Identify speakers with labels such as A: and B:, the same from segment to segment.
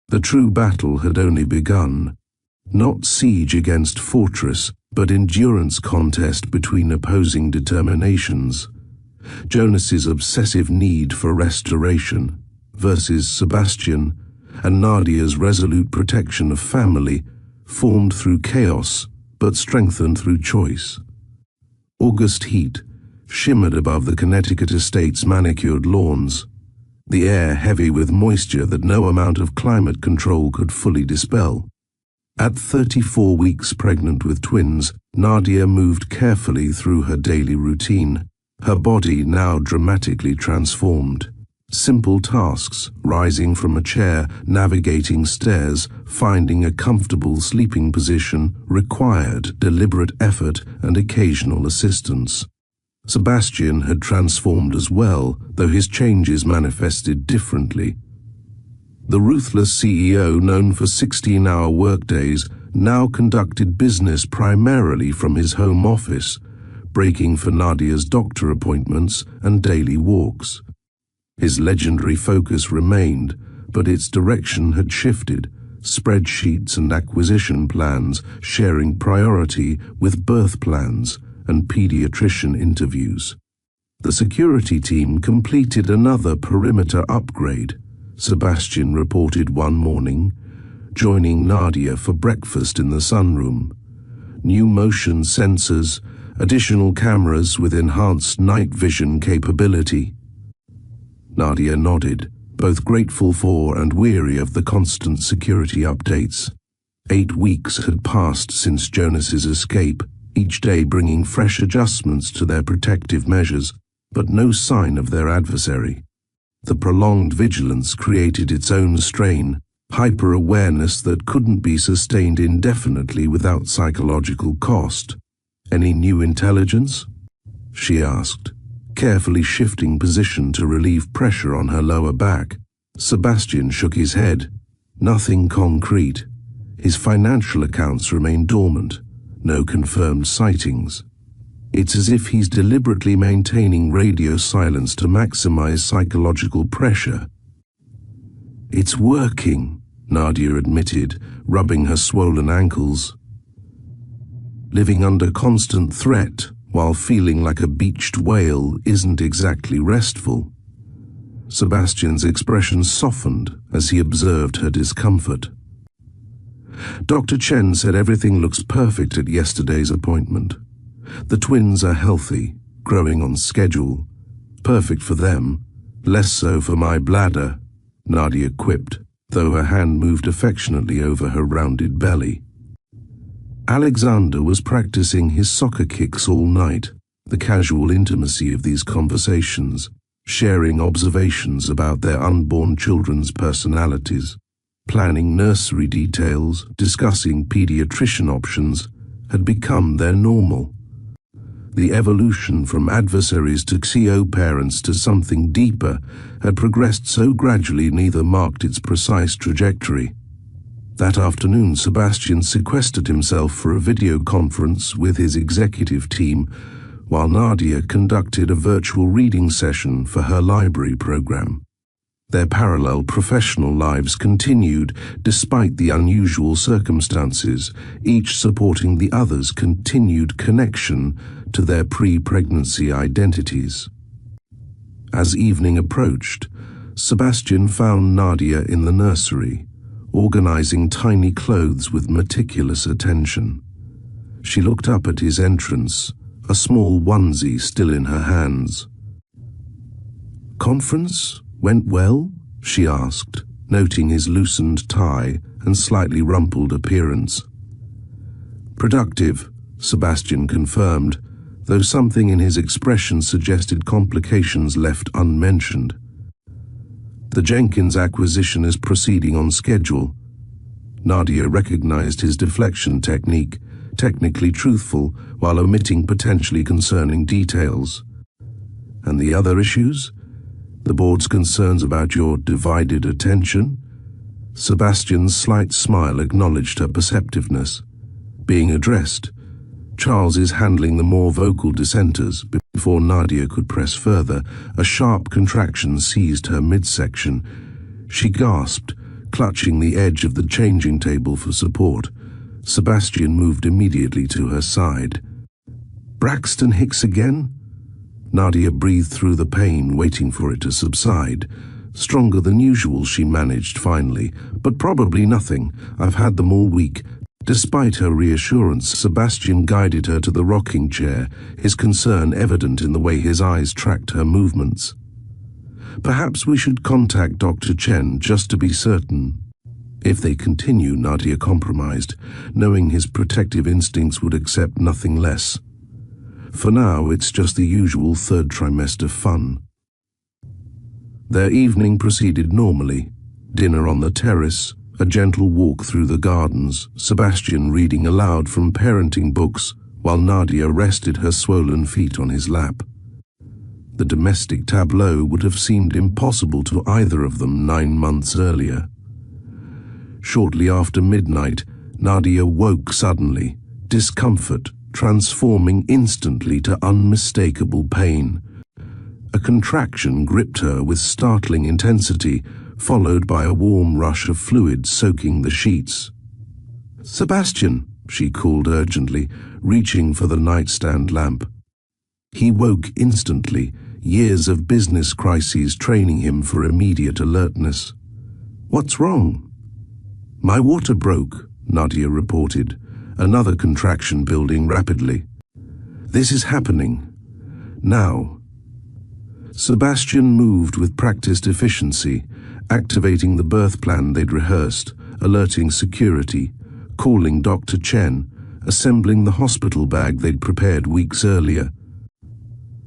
A: The true battle had only begun. Not siege against fortress, but endurance contest between opposing determinations. Jonas's obsessive need for restoration versus Sebastian and Nadia's resolute protection of family, formed through chaos but strengthened through choice. August heat shimmered above the Connecticut estate's manicured lawns, the air heavy with moisture that no amount of climate control could fully dispel. At 34 weeks pregnant with twins, Nadia moved carefully through her daily routine, her body now dramatically transformed. Simple tasks, rising from a chair, navigating stairs, finding a comfortable sleeping position, required deliberate effort and occasional assistance. Sebastian had transformed as well, though his changes manifested differently. The ruthless CEO, known for 16-hour workdays, now conducted business primarily from his home office, breaking for Nadia's doctor appointments and daily walks. His legendary focus remained, but its direction had shifted, spreadsheets and acquisition plans sharing priority with birth plans and pediatrician interviews. The security team completed another perimeter upgrade, Sebastian reported one morning, joining Nadia for breakfast in the sunroom. New motion sensors, additional cameras with enhanced night vision capability. Nadia nodded, both grateful for and weary of the constant security updates. 8 weeks had passed since Jonas's escape, each day bringing fresh adjustments to their protective measures, but no sign of their adversary. The prolonged vigilance created its own strain, hyper-awareness that couldn't be sustained indefinitely without psychological cost. "Any new intelligence?" she asked, carefully shifting position to relieve pressure on her lower back. Sebastian shook his head. Nothing concrete. His financial accounts remain dormant. No confirmed sightings. It's as if he's deliberately maintaining radio silence to maximize psychological pressure. "It's working," Nadia admitted, rubbing her swollen ankles. Living under constant threat while feeling like a beached whale isn't exactly restful. Sebastian's expression softened as he observed her discomfort. Dr. Chen said everything looks perfect at yesterday's appointment. The twins are healthy, growing on schedule. Perfect for them, less so for my bladder, Nadia quipped, though her hand moved affectionately over her rounded belly. Alexander was practicing his soccer kicks all night, the casual intimacy of these conversations, sharing observations about their unborn children's personalities, planning nursery details, discussing pediatrician options, had become their normal. The evolution from adversaries to CO parents to something deeper had progressed so gradually neither marked its precise trajectory. That afternoon, Sebastian sequestered himself for a video conference with his executive team, while Nadia conducted a virtual reading session for her library program. Their parallel professional lives continued despite the unusual circumstances, each supporting the other's continued connection to their pre-pregnancy identities. As evening approached, Sebastian found Nadia in the nursery, organizing tiny clothes with meticulous attention. She looked up at his entrance, a small onesie still in her hands. "Conference? Went well?" she asked, noting his loosened tie and slightly rumpled appearance. "Productive," Sebastian confirmed, though something in his expression suggested complications left unmentioned. "The Jenkins acquisition is proceeding on schedule." Nadia recognized his deflection technique, technically truthful while omitting potentially concerning details. "And the other issues? The board's concerns about your divided attention?" Sebastian's slight smile acknowledged her perceptiveness. Being addressed, "Charles is handling the more vocal dissenters." Before Nadia could press further, a sharp contraction seized her midsection. She gasped, Clutching the edge of the changing table for support, Sebastian moved immediately to her side. "Braxton Hicks again?" Nadia breathed through the pain, waiting for it to subside. "Stronger than usual," she managed finally, "but probably nothing. I've had them all week." Despite her reassurance, Sebastian guided her to the rocking chair, his concern evident in the way his eyes tracked her movements. "Perhaps we should contact Dr. Chen just to be certain." If they continue, Nadia compromised, knowing his protective instincts would accept nothing less. For now, it's just the usual third trimester fun. Their evening proceeded normally. Dinner on the terrace, a gentle walk through the gardens, Sebastian reading aloud from parenting books, while Nadia rested her swollen feet on his lap. The domestic tableau would have seemed impossible to either of them 9 months earlier. Shortly after midnight, Nadia woke suddenly, discomfort transforming instantly to unmistakable pain. A contraction gripped her with startling intensity, followed by a warm rush of fluid soaking the sheets. "Sebastian," she called urgently, reaching for the nightstand lamp. He woke instantly, years of business crises training him for immediate alertness. "What's wrong?" "My water broke," Nadia reported, another contraction building rapidly. "This is happening. Now." Sebastian moved with practiced efficiency, activating the birth plan they'd rehearsed, alerting security, calling Dr. Chen, assembling the hospital bag they'd prepared weeks earlier.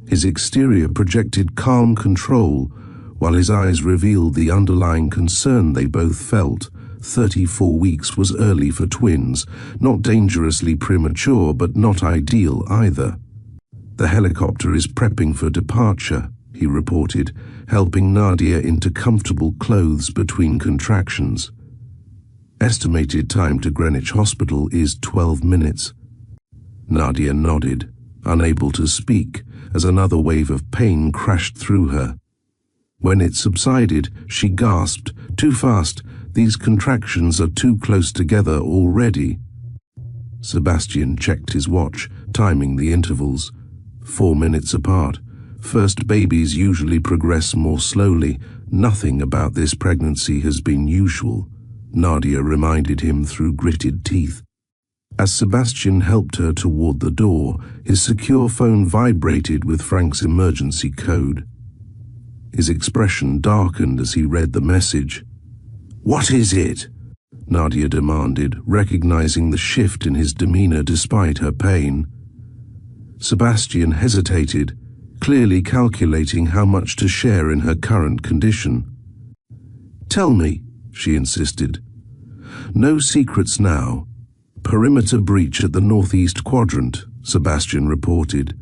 A: His exterior projected calm control, while his eyes revealed the underlying concern they both felt. 34 weeks was early for twins, not dangerously premature, but not ideal either. "The helicopter is prepping for departure," he reported, helping Nadia into comfortable clothes between contractions. "Estimated time to Greenwich Hospital is 12 minutes. Nadia nodded, unable to speak, as another wave of pain crashed through her. When it subsided, she gasped, "Too fast, these contractions are too close together already." Sebastian checked his watch, timing the intervals. 4 minutes apart. First babies usually progress more slowly. Nothing about this pregnancy has been usual, Nadia reminded him through gritted teeth. As Sebastian helped her toward the door, his secure phone vibrated with Frank's emergency code. His expression darkened as he read the message. "What is it?" Nadia demanded, recognizing the shift in his demeanor despite her pain. Sebastian hesitated, clearly calculating how much to share in her current condition. "Tell me," she insisted. "No secrets now. Perimeter breach at the northeast quadrant," Sebastian reported,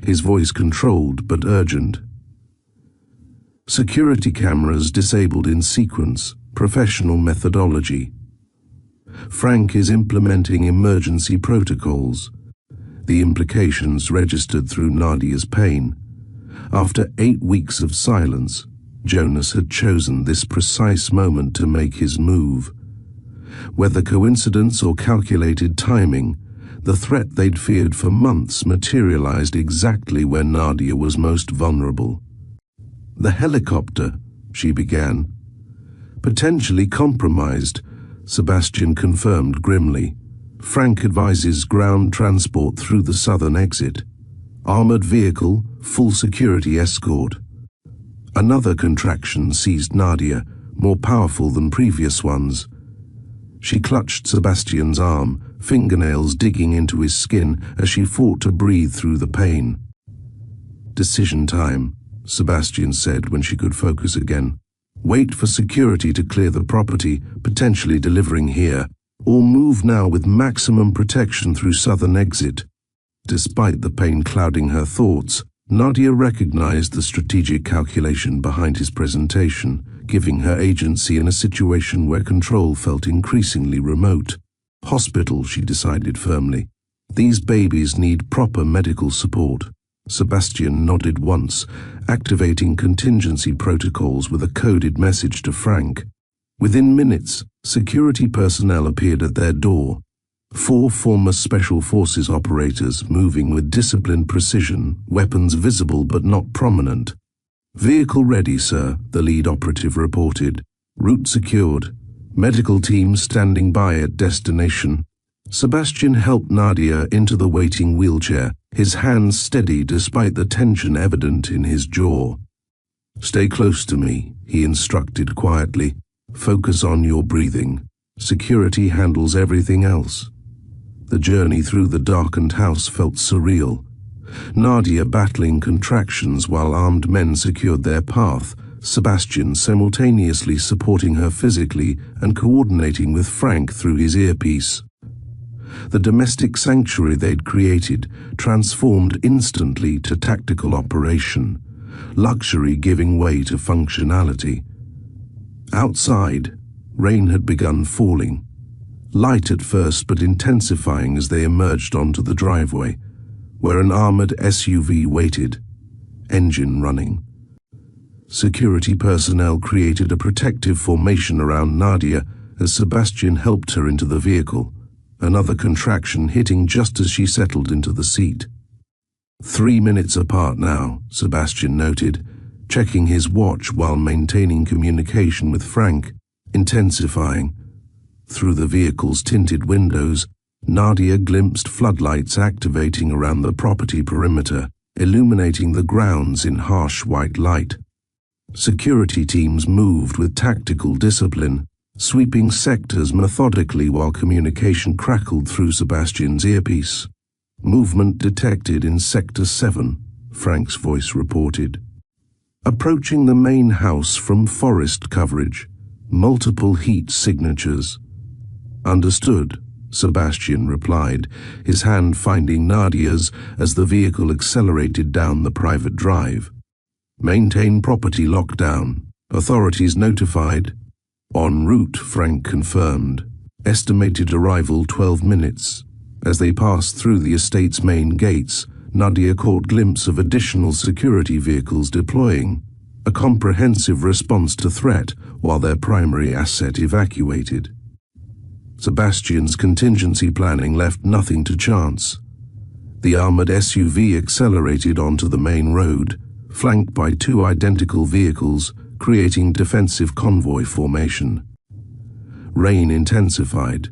A: his voice controlled but urgent. "Security cameras disabled in sequence, professional methodology. Frank is implementing emergency protocols." The implications registered through Nadia's pain. After 8 weeks of silence, Jonas had chosen this precise moment to make his move. Whether coincidence or calculated timing, the threat they'd feared for months materialized exactly where Nadia was most vulnerable. "The helicopter," she began. "Potentially compromised," Sebastian confirmed grimly. "Frank advises ground transport through the southern exit. Armored vehicle, full security escort." Another contraction seized Nadia, more powerful than previous ones. She clutched Sebastian's arm, fingernails digging into his skin as she fought to breathe through the pain. "Decision time," Sebastian said when she could focus again. "Wait for security to clear the property, potentially delivering here, or move now with maximum protection through southern exit." Despite the pain clouding her thoughts, Nadia recognized the strategic calculation behind his presentation, giving her agency in a situation where control felt increasingly remote. "Hospital," she decided firmly. "These babies need proper medical support." Sebastian nodded once, activating contingency protocols with a coded message to Frank. Within minutes, security personnel appeared at their door. 4 former Special Forces operators moving with disciplined precision, weapons visible but not prominent. "Vehicle ready, sir," the lead operative reported. "Route secured. Medical team standing by at destination." Sebastian helped Nadia into the waiting wheelchair, his hands steady despite the tension evident in his jaw. "Stay close to me," he instructed quietly. "Focus on your breathing. Security handles everything else." The journey through the darkened house felt surreal. Nadia battling contractions while armed men secured their path, Sebastian simultaneously supporting her physically and coordinating with Frank through his earpiece. The domestic sanctuary they'd created transformed instantly to tactical operation, luxury giving way to functionality. Outside, rain had begun falling. Light at first but intensifying as they emerged onto the driveway, where an armored SUV waited, engine running. Security personnel created a protective formation around Nadia as Sebastian helped her into the vehicle, another contraction hitting just as she settled into the seat. 3 minutes apart now, Sebastian noted, checking his watch while maintaining communication with Frank, intensifying. Through the vehicle's tinted windows, Nadia glimpsed floodlights activating around the property perimeter, illuminating the grounds in harsh white light. Security teams moved with tactical discipline, sweeping sectors methodically while communication crackled through Sebastian's earpiece. "Movement detected in Sector 7, Frank's voice reported. "Approaching the main house from forest coverage. Multiple heat signatures." "Understood," Sebastian replied, his hand finding Nadia's as the vehicle accelerated down the private drive. "Maintain property lockdown. Authorities notified." "En route," Frank confirmed. Estimated arrival 12 minutes. As they passed through the estate's main gates, Nadia caught glimpse of additional security vehicles deploying, a comprehensive response to threat while their primary asset evacuated. Sebastian's contingency planning left nothing to chance. The armored SUV accelerated onto the main road, flanked by 2 identical vehicles, creating defensive convoy formation. Rain intensified,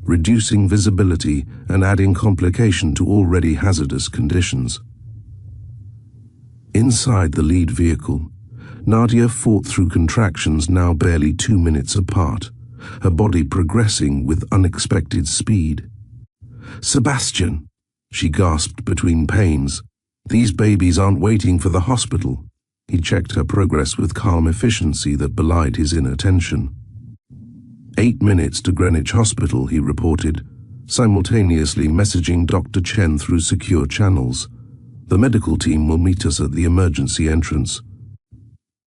A: reducing visibility and adding complication to already hazardous conditions. Inside the lead vehicle, Nadia fought through contractions now barely 2 minutes apart, her body progressing with unexpected speed. "Sebastian," she gasped between pains. "These babies aren't waiting for the hospital." He checked her progress with calm efficiency that belied his inattention. 8 minutes to Greenwich Hospital, he reported, simultaneously messaging Dr. Chen through secure channels. "The medical team will meet us at the emergency entrance."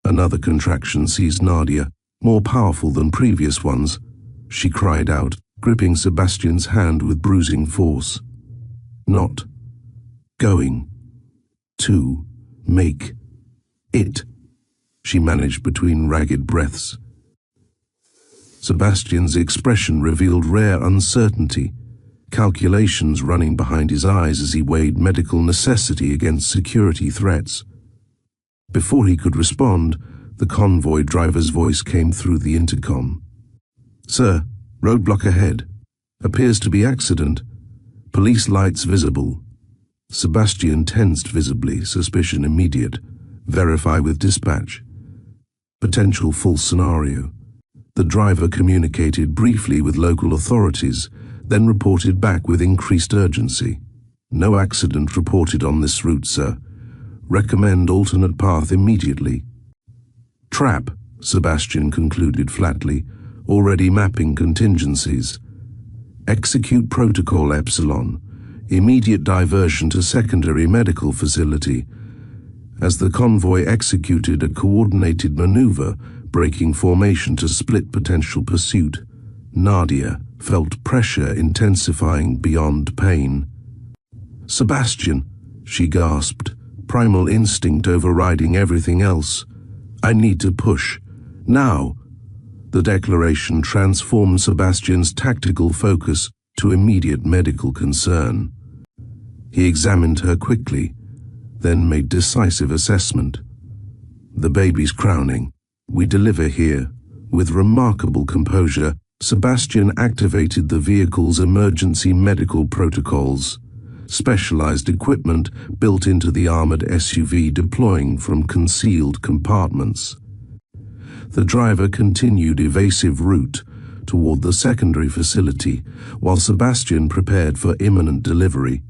A: Another contraction seized Nadia, more powerful than previous ones. She cried out, gripping Sebastian's hand with bruising force. "Not going to make it," she managed between ragged breaths. Sebastian's expression revealed rare uncertainty, calculations running behind his eyes as he weighed medical necessity against security threats. Before he could respond, the convoy driver's voice came through the intercom. "Sir, roadblock ahead. Appears to be accident. Police lights visible." Sebastian tensed visibly, suspicion immediate. "Verify with dispatch." Potential false scenario. The driver communicated briefly with local authorities, then reported back with increased urgency. "No accident reported on this route, sir. Recommend alternate path immediately." "Trap," Sebastian concluded flatly, already mapping contingencies. "Execute protocol Epsilon. Immediate diversion to secondary medical facility." As the convoy executed a coordinated maneuver, breaking formation to split potential pursuit, Nadia felt pressure intensifying beyond pain. "Sebastian," she gasped, primal instinct overriding everything else. "I need to push. Now." The declaration transformed Sebastian's tactical focus to immediate medical concern. He examined her quickly, then made decisive assessment. The baby's crowning. We deliver here. With remarkable composure, Sebastian activated the vehicle's emergency medical protocols, specialized equipment built into the armored SUV deploying from concealed compartments. The driver continued evasive route toward the secondary facility, while Sebastian prepared for imminent delivery,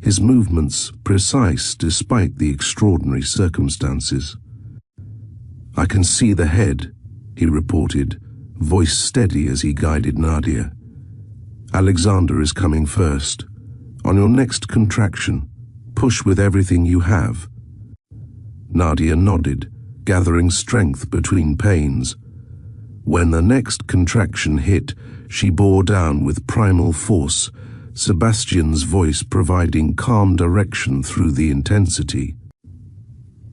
A: his movements precise despite the extraordinary circumstances. "I can see the head," he reported, voice steady as he guided Nadia. "Alexander is coming first. On your next contraction, push with everything you have." Nadia nodded, gathering strength between pains. When the next contraction hit, she bore down with primal force, Sebastian's voice providing calm direction through the intensity.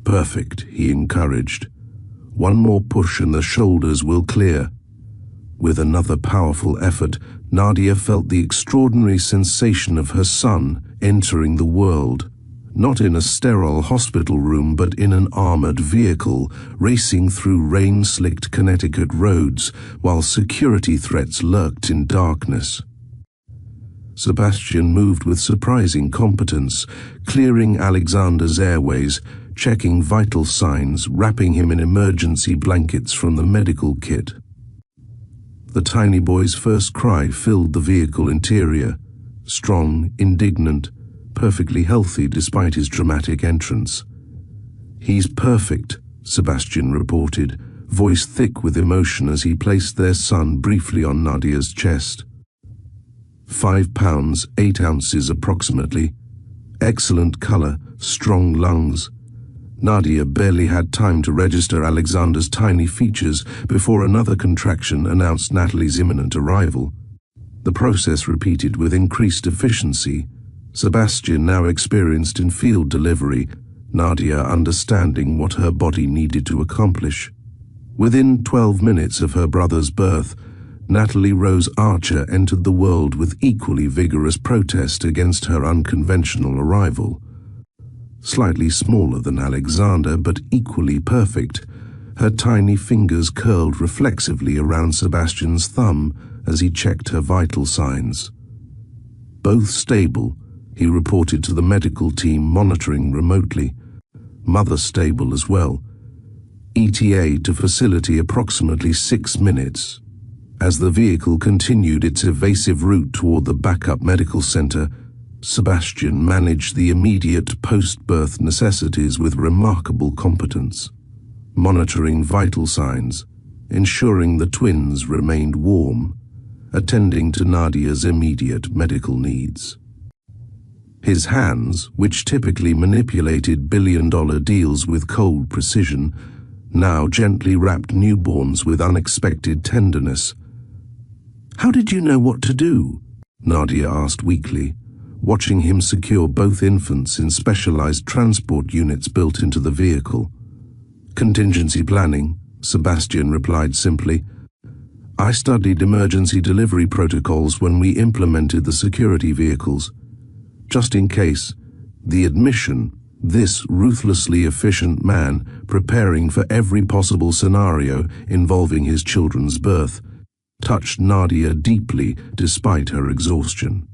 A: "Perfect," he encouraged. "One more push and the shoulders will clear." With another powerful effort, Nadia felt the extraordinary sensation of her son entering the world, not in a sterile hospital room but in an armored vehicle, racing through rain-slicked Connecticut roads while security threats lurked in darkness. Sebastian moved with surprising competence, clearing Alexander's airways, checking vital signs, wrapping him in emergency blankets from the medical kit. The tiny boy's first cry filled the vehicle interior, strong, indignant, perfectly healthy despite his dramatic entrance. "He's perfect," Sebastian reported, voice thick with emotion as he placed their son briefly on Nadia's chest. 5 pounds, 8 ounces approximately. Excellent color, strong lungs. Nadia barely had time to register Alexander's tiny features before another contraction announced Natalie's imminent arrival. The process repeated with increased efficiency, Sebastian now experienced in field delivery, Nadia understanding what her body needed to accomplish. Within 12 minutes of her brother's birth, Natalie Rose Archer entered the world with equally vigorous protest against her unconventional arrival. Slightly smaller than Alexander, but equally perfect, her tiny fingers curled reflexively around Sebastian's thumb as he checked her vital signs. "Both stable," he reported to the medical team monitoring remotely. "Mother stable as well. ETA to facility approximately 6 minutes. As the vehicle continued its evasive route toward the backup medical center, Sebastian managed the immediate post-birth necessities with remarkable competence, monitoring vital signs, ensuring the twins remained warm, attending to Nadia's immediate medical needs. His hands, which typically manipulated billion-dollar deals with cold precision, now gently wrapped newborns with unexpected tenderness. "How did you know what to do?" Nadia asked weakly, watching him secure both infants in specialized transport units built into the vehicle. "Contingency planning," Sebastian replied simply. "I studied emergency delivery protocols when we implemented the security vehicles. Just in case, the admission, this ruthlessly efficient man preparing for every possible scenario involving his children's birth, touched Nadia deeply despite her exhaustion.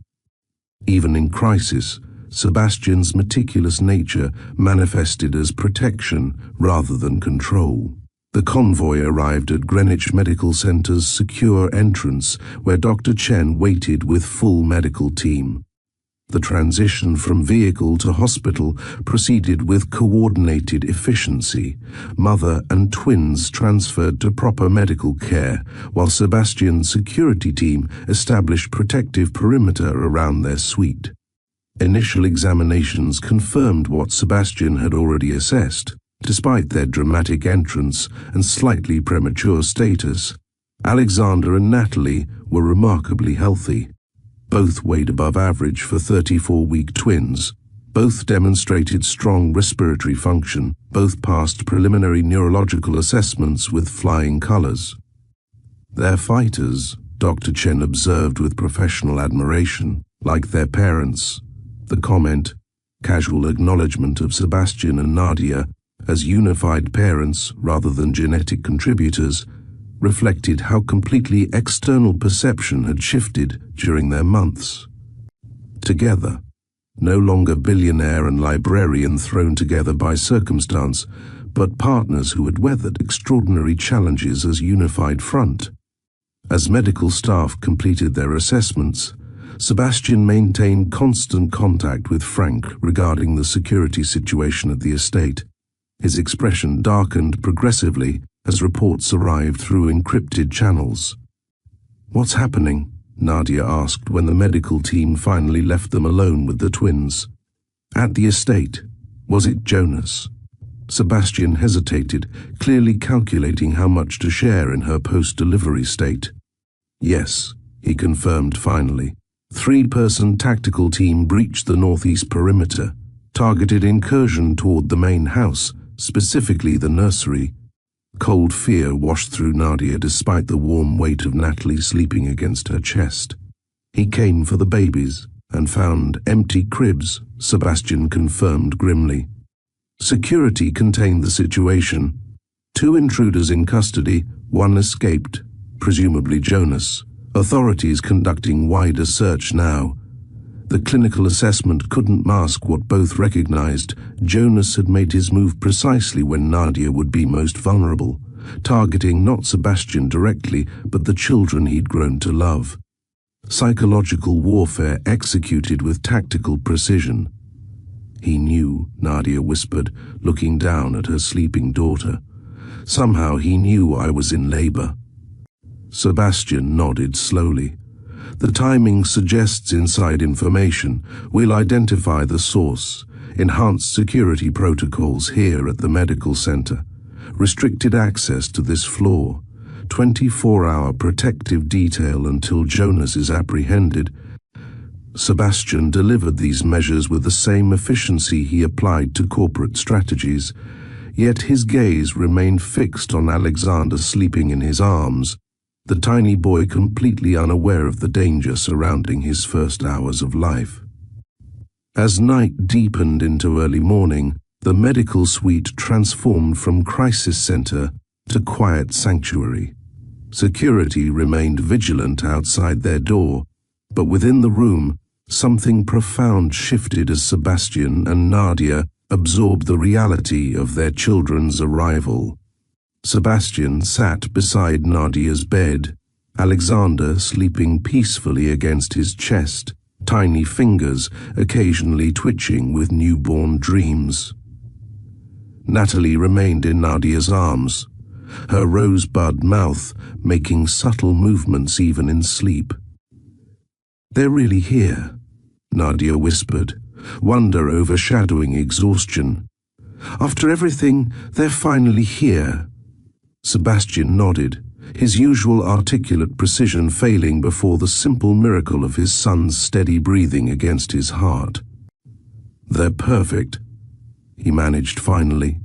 A: Even in crisis, Sebastian's meticulous nature manifested as protection rather than control. The convoy arrived at Greenwich Medical Center's secure entrance, where Dr. Chen waited with full medical team. The transition from vehicle to hospital proceeded with coordinated efficiency. Mother and twins transferred to proper medical care, while Sebastian's security team established protective perimeter around their suite. Initial examinations confirmed what Sebastian had already assessed. Despite their dramatic entrance and slightly premature status, Alexander and Natalie were remarkably healthy. Both weighed above average for 34-week twins. Both demonstrated strong respiratory function. Both passed preliminary neurological assessments with flying colors. "They're fighters," Dr. Chen observed with professional admiration, "like their parents." The comment, casual acknowledgement of Sebastian and Nadia as unified parents rather than genetic contributors, reflected how completely external perception had shifted during their months. Together, no longer billionaire and librarian thrown together by circumstance, but partners who had weathered extraordinary challenges as unified front. As medical staff completed their assessments, Sebastian maintained constant contact with Frank regarding the security situation at the estate. His expression darkened progressively as reports arrived through encrypted channels. "What's happening?" Nadia asked when the medical team finally left them alone with the twins. "At the estate. Was it Jonas?" Sebastian hesitated, clearly calculating how much to share in her post-delivery state. "Yes," he confirmed finally. Three-person tactical team breached the northeast perimeter, targeted incursion toward the main house, specifically the nursery. Cold fear washed through Nadia despite the warm weight of Natalie sleeping against her chest. "He came for the babies and found empty cribs," Sebastian confirmed grimly. Security contained the situation. 2 intruders in custody, 1 escaped, presumably Jonas. Authorities conducting wider search now. The clinical assessment couldn't mask what both recognized. Jonas had made his move precisely when Nadia would be most vulnerable, targeting not Sebastian directly, but the children he'd grown to love. Psychological warfare executed with tactical precision. "He knew," Nadia whispered, looking down at her sleeping daughter. "Somehow he knew I was in labor." Sebastian nodded slowly. "The timing suggests inside information. We'll identify the source. Enhanced security protocols here at the medical center. Restricted access to this floor. 24-hour protective detail until Jonas is apprehended." Sebastian delivered these measures with the same efficiency he applied to corporate strategies, yet his gaze remained fixed on Alexander sleeping in his arms, the tiny boy completely unaware of the danger surrounding his first hours of life. As night deepened into early morning, the medical suite transformed from crisis center to quiet sanctuary. Security remained vigilant outside their door, but within the room, something profound shifted as Sebastian and Nadia absorbed the reality of their children's arrival. Sebastian sat beside Nadia's bed, Alexander sleeping peacefully against his chest, tiny fingers occasionally twitching with newborn dreams. Natalie remained in Nadia's arms, her rosebud mouth making subtle movements even in sleep. "They're really here," Nadia whispered, wonder overshadowing exhaustion. "After everything, they're finally here." Sebastian nodded, his usual articulate precision failing before the simple miracle of his son's steady breathing against his heart. "They're perfect," he managed finally.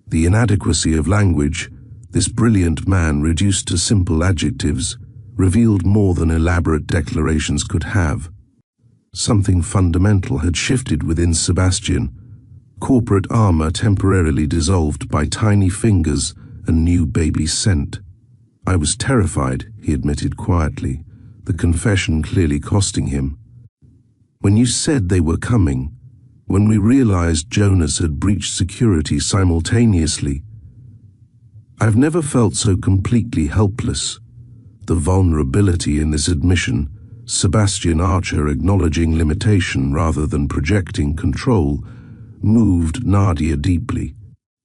A: The inadequacy of language, this brilliant man reduced to simple adjectives, revealed more than elaborate declarations could have. Something fundamental had shifted within Sebastian. Corporate armor temporarily dissolved by tiny fingers and new baby scent. "I was terrified," he admitted quietly, the confession clearly costing him. "When you said they were coming, when we realized Jonas had breached security simultaneously, I've never felt so completely helpless." The vulnerability in this admission, Sebastian Archer acknowledging limitation rather than projecting control, moved Nadia deeply.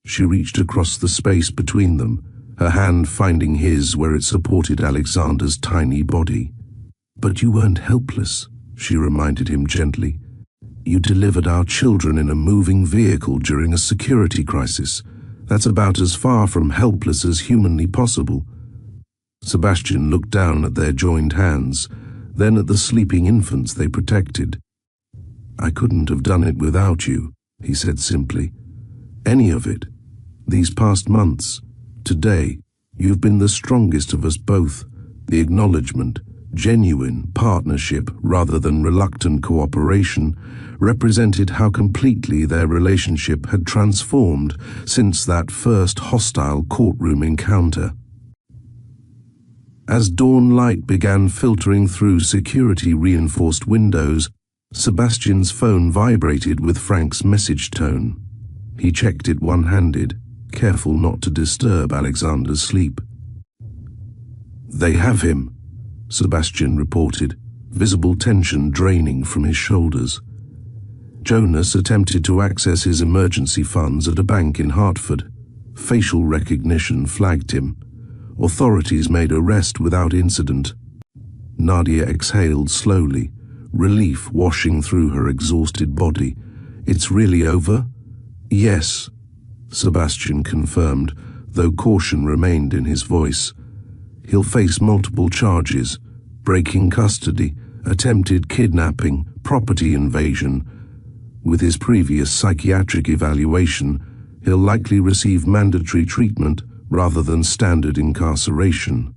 A: She reached across the space between them, her hand finding his where it supported Alexander's tiny body. "But you weren't helpless," she reminded him gently. "You delivered our children in a moving vehicle during a security crisis. That's about as far from helpless as humanly possible." Sebastian looked down at their joined hands, then at the sleeping infants they protected. "I couldn't have done it without you," he said simply. "Any of it. These past months. Today, you've been the strongest of us both, The acknowledgement, genuine partnership rather than reluctant cooperation, represented how completely their relationship had transformed since that first hostile courtroom encounter. As dawn light began filtering through security-reinforced windows, Sebastian's phone vibrated with Frank's message tone. He checked it one-handed, careful not to disturb Alexander's sleep. "They have him," Sebastian reported, visible tension draining from his shoulders. Jonas attempted to access his emergency funds at a bank in Hartford. Facial recognition flagged him. Authorities made arrest without incident. Nadia exhaled slowly, relief washing through her exhausted body. "It's really over?" "Yes," Sebastian confirmed, though caution remained in his voice. "He'll face multiple charges: breaking custody, attempted kidnapping, property invasion. With his previous psychiatric evaluation, he'll likely receive mandatory treatment rather than standard incarceration."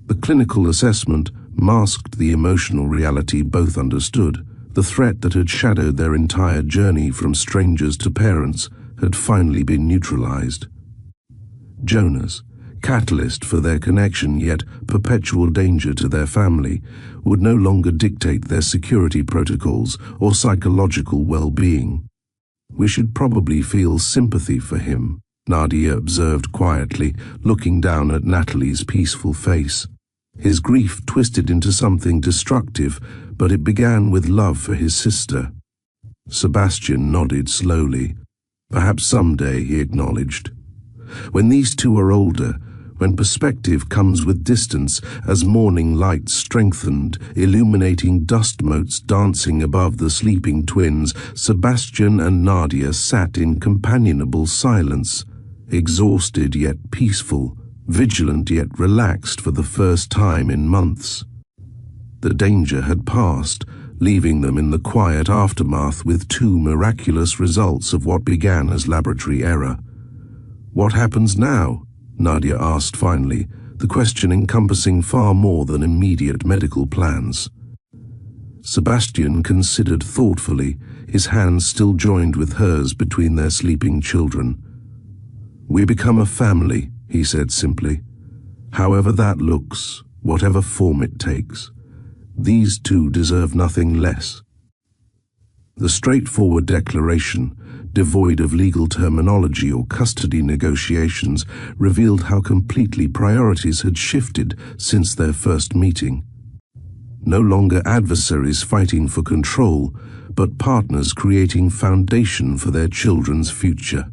A: The clinical assessment masked the emotional reality both understood. The threat that had shadowed their entire journey from strangers to parents had finally been neutralized. Jonas, catalyst for their connection yet perpetual danger to their family, would no longer dictate their security protocols or psychological well-being. "We should probably feel sympathy for him," Nadia observed quietly, looking down at Natalie's peaceful face. His grief twisted into something destructive, but it began with love for his sister. Sebastian nodded slowly. "Perhaps someday," he acknowledged. "When these two are older, when perspective comes with distance, as morning light strengthened, illuminating dust motes dancing above the sleeping twins, Sebastian and Nadia sat in companionable silence, exhausted yet peaceful, vigilant yet relaxed for the first time in months. The danger had passed, leaving them in the quiet aftermath with two miraculous results of what began as laboratory error. "What happens now?" Nadia asked finally, the question encompassing far more than immediate medical plans. Sebastian considered thoughtfully, his hands still joined with hers between their sleeping children. "We become a family," he said simply. "However that looks, whatever form it takes. These two deserve nothing less." The straightforward declaration, devoid of legal terminology or custody negotiations, revealed how completely priorities had shifted since their first meeting. No longer adversaries fighting for control, but partners creating foundation for their children's future.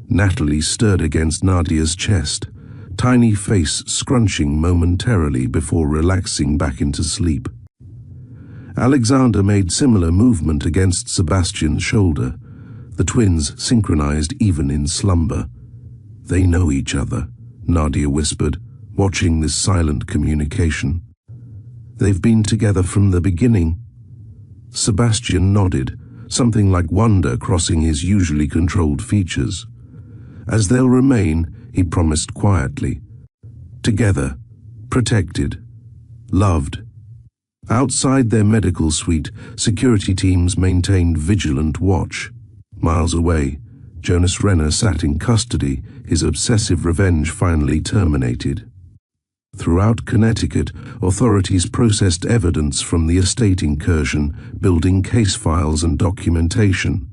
A: Natalie stirred against Nadia's chest, tiny face scrunching momentarily before relaxing back into sleep. Alexander made similar movement against Sebastian's shoulder. The twins synchronized even in slumber. "They know each other," Nadia whispered, watching this silent communication. "They've been together from the beginning." Sebastian nodded, something like wonder crossing his usually controlled features. "As they'll remain," he promised quietly. "Together, protected, loved." Outside their medical suite, security teams maintained vigilant watch. Miles away, Jonas Renner sat in custody, his obsessive revenge finally terminated. Throughout Connecticut, authorities processed evidence from the estate incursion, building case files and documentation.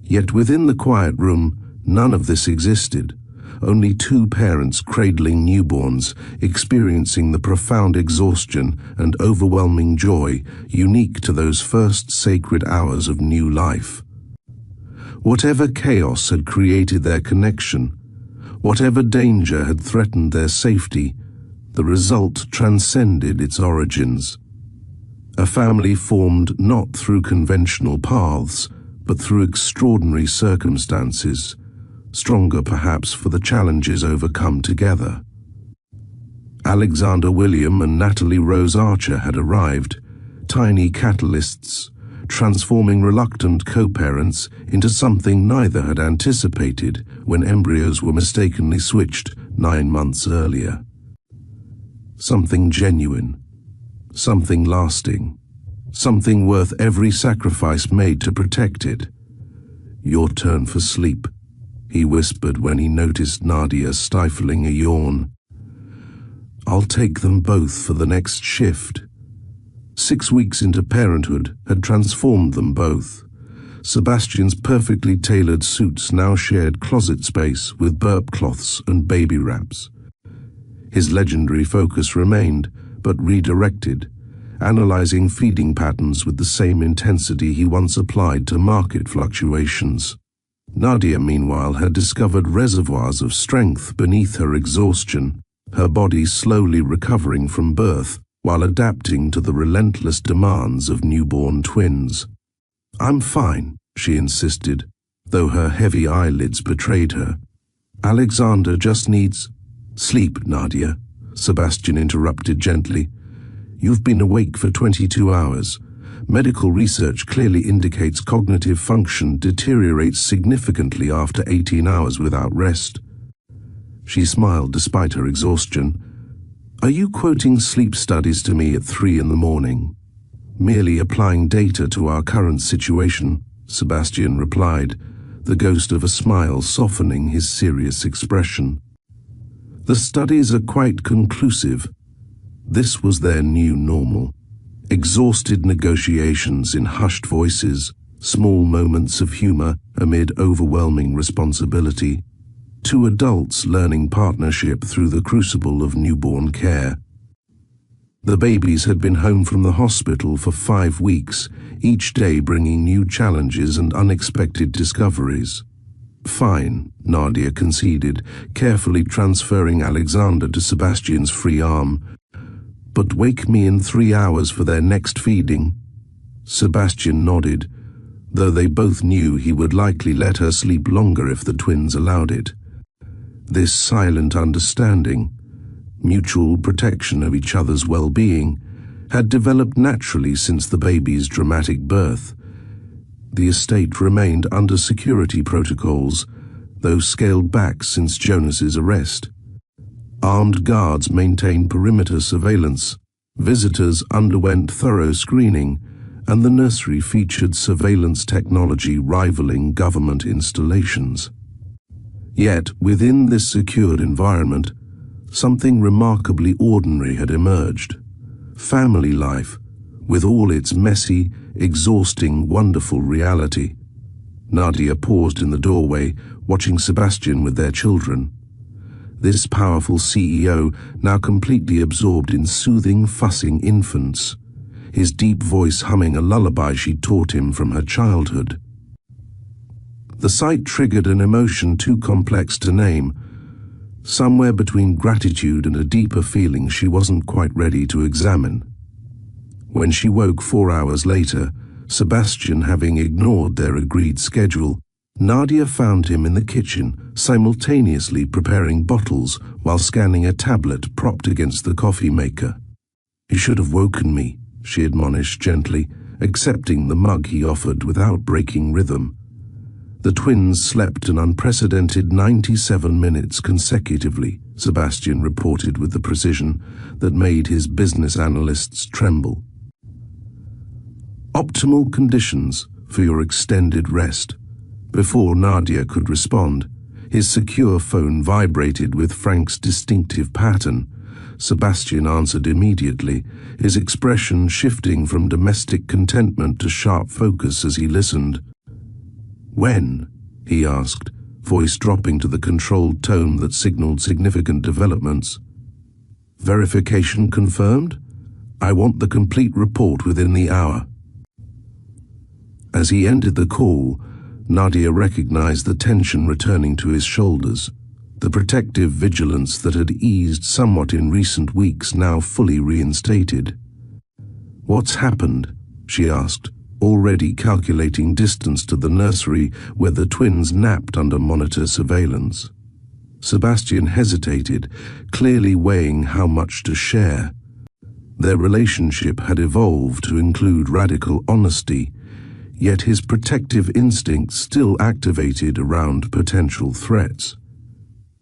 A: Yet within the quiet room, none of this existed. Only two parents cradling newborns, experiencing the profound exhaustion and overwhelming joy unique to those first sacred hours of new life. Whatever chaos had created their connection, whatever danger had threatened their safety, the result transcended its origins. A family formed not through conventional paths, but through extraordinary circumstances, stronger perhaps for the challenges overcome together. Alexander William and Natalie Rose Archer had arrived, tiny catalysts, transforming reluctant co-parents into something neither had anticipated when embryos were mistakenly switched 9 months earlier. something genuine, something lasting, something worth every sacrifice made to protect it. "Your turn for sleep," he whispered when he noticed Nadia stifling a yawn. "I'll take them both for the next shift." 6 weeks into parenthood had transformed them both. Sebastian's perfectly tailored suits now shared closet space with burp cloths and baby wraps. His legendary focus remained, but redirected, analyzing feeding patterns with the same intensity he once applied to market fluctuations. Nadia, meanwhile, had discovered reservoirs of strength beneath her exhaustion, her body slowly recovering from birth while adapting to the relentless demands of newborn twins. "I'm fine," she insisted, though her heavy eyelids betrayed her. "Alexander just needs—" "Sleep, Nadia," Sebastian interrupted gently. "You've been awake for 22 hours. Medical research clearly indicates cognitive function deteriorates significantly after 18 hours without rest." She smiled despite her exhaustion. "Are you quoting sleep studies to me at 3 in the morning?" "Merely applying data to our current situation," Sebastian replied, the ghost of a smile softening his serious expression. "The studies are quite conclusive." This was their new normal. Exhausted negotiations in hushed voices, small moments of humor amid overwhelming responsibility. Two adults learning partnership through the crucible of newborn care. The babies had been home from the hospital for 5 weeks, each day bringing new challenges and unexpected discoveries. "Fine," Nadia conceded, carefully transferring Alexander to Sebastian's free arm. "But wake me in 3 hours for their next feeding." Sebastian nodded, though they both knew he would likely let her sleep longer if the twins allowed it. This silent understanding, mutual protection of each other's well-being, had developed naturally since the baby's dramatic birth. The estate remained under security protocols, though scaled back since Jonas's arrest. Armed guards maintained perimeter surveillance, visitors underwent thorough screening, and the nursery featured surveillance technology rivaling government installations. Yet, within this secured environment, something remarkably ordinary had emerged. Family life, with all its messy, exhausting, wonderful reality. Nadia paused in the doorway, watching Sebastian with their children. This powerful CEO, now completely absorbed in soothing, fussing infants, his deep voice humming a lullaby she taught him from her childhood. The sight triggered an emotion too complex to name, somewhere between gratitude and a deeper feeling she wasn't quite ready to examine. When she woke 4 hours later, Sebastian having ignored their agreed schedule, Nadia found him in the kitchen, simultaneously preparing bottles while scanning a tablet propped against the coffee maker. "You should have woken me," she admonished gently, accepting the mug he offered without breaking rhythm. The twins slept an unprecedented 97 minutes consecutively, Sebastian reported with the precision that made his business analysts tremble. "Optimal conditions for your extended rest." Before Nadia could respond, his secure phone vibrated with Frank's distinctive pattern. Sebastian answered immediately, his expression shifting from domestic contentment to sharp focus as he listened. "When?" he asked, voice dropping to the controlled tone that signaled significant developments. "Verification confirmed? I want the complete report within the hour." As he ended the call, Nadia recognized the tension returning to his shoulders, the protective vigilance that had eased somewhat in recent weeks now fully reinstated. "What's happened?" she asked, already calculating distance to the nursery where the twins napped under monitor surveillance. Sebastian hesitated, clearly weighing how much to share. Their relationship had evolved to include radical honesty, yet his protective instincts still activated around potential threats.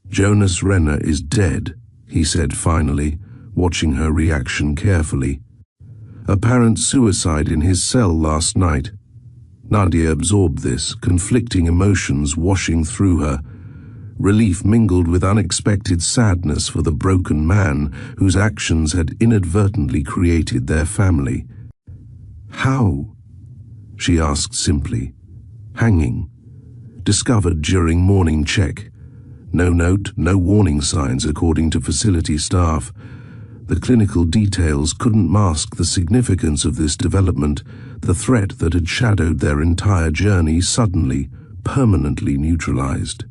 A: "Jonas Renner is dead," he said finally, watching her reaction carefully. Apparent suicide in his cell last night. Nadia absorbed this, conflicting emotions washing through her. Relief mingled with unexpected sadness for the broken man whose actions had inadvertently created their family. How? She asked simply. Hanging. Discovered during morning check. No note, no warning signs according to facility staff. The clinical details couldn't mask the significance of this development, the threat that had shadowed their entire journey suddenly, permanently neutralized.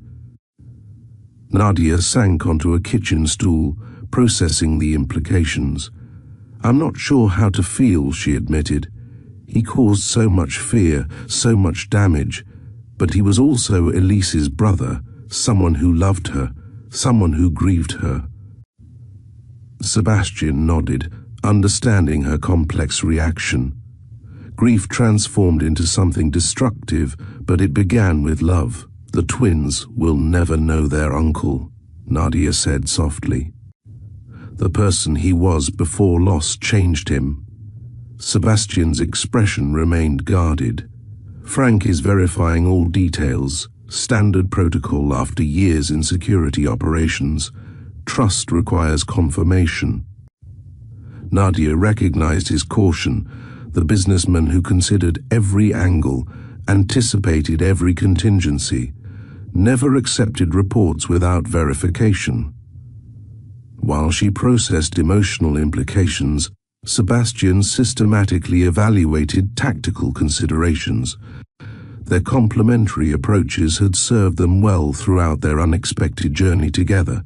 A: Nadia sank onto a kitchen stool, processing the implications. I'm not sure how to feel, she admitted. He caused so much fear, so much damage, but he was also Elise's brother, someone who loved her, someone who grieved her. Sebastian nodded, understanding her complex reaction. Grief transformed into something destructive, but it began with love. The twins will never know their uncle, Nadia said softly. The person he was before loss changed him. Sebastian's expression remained guarded. Frank is verifying all details, standard protocol after years in security operations. Trust requires confirmation. Nadia recognized his caution, the businessman who considered every angle, anticipated every contingency, never accepted reports without verification. While she processed emotional implications, Sebastian systematically evaluated tactical considerations. Their complementary approaches had served them well throughout their unexpected journey together.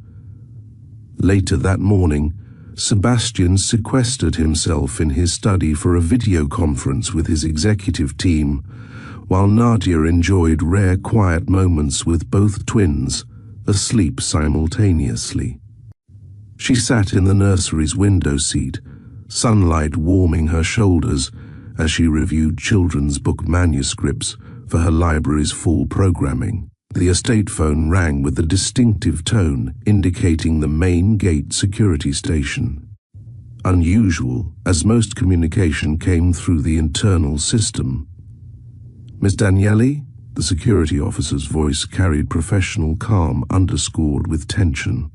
A: Later that morning, Sebastian sequestered himself in his study for a video conference with his executive team, while Nadia enjoyed rare quiet moments with both twins, asleep simultaneously. She sat in the nursery's window seat, sunlight warming her shoulders as she reviewed children's book manuscripts for her library's fall programming. The estate phone rang with a distinctive tone indicating the main gate security station. Unusual, as most communication came through the internal system. Miss Daniele? The security officer's voice carried professional calm underscored with tension.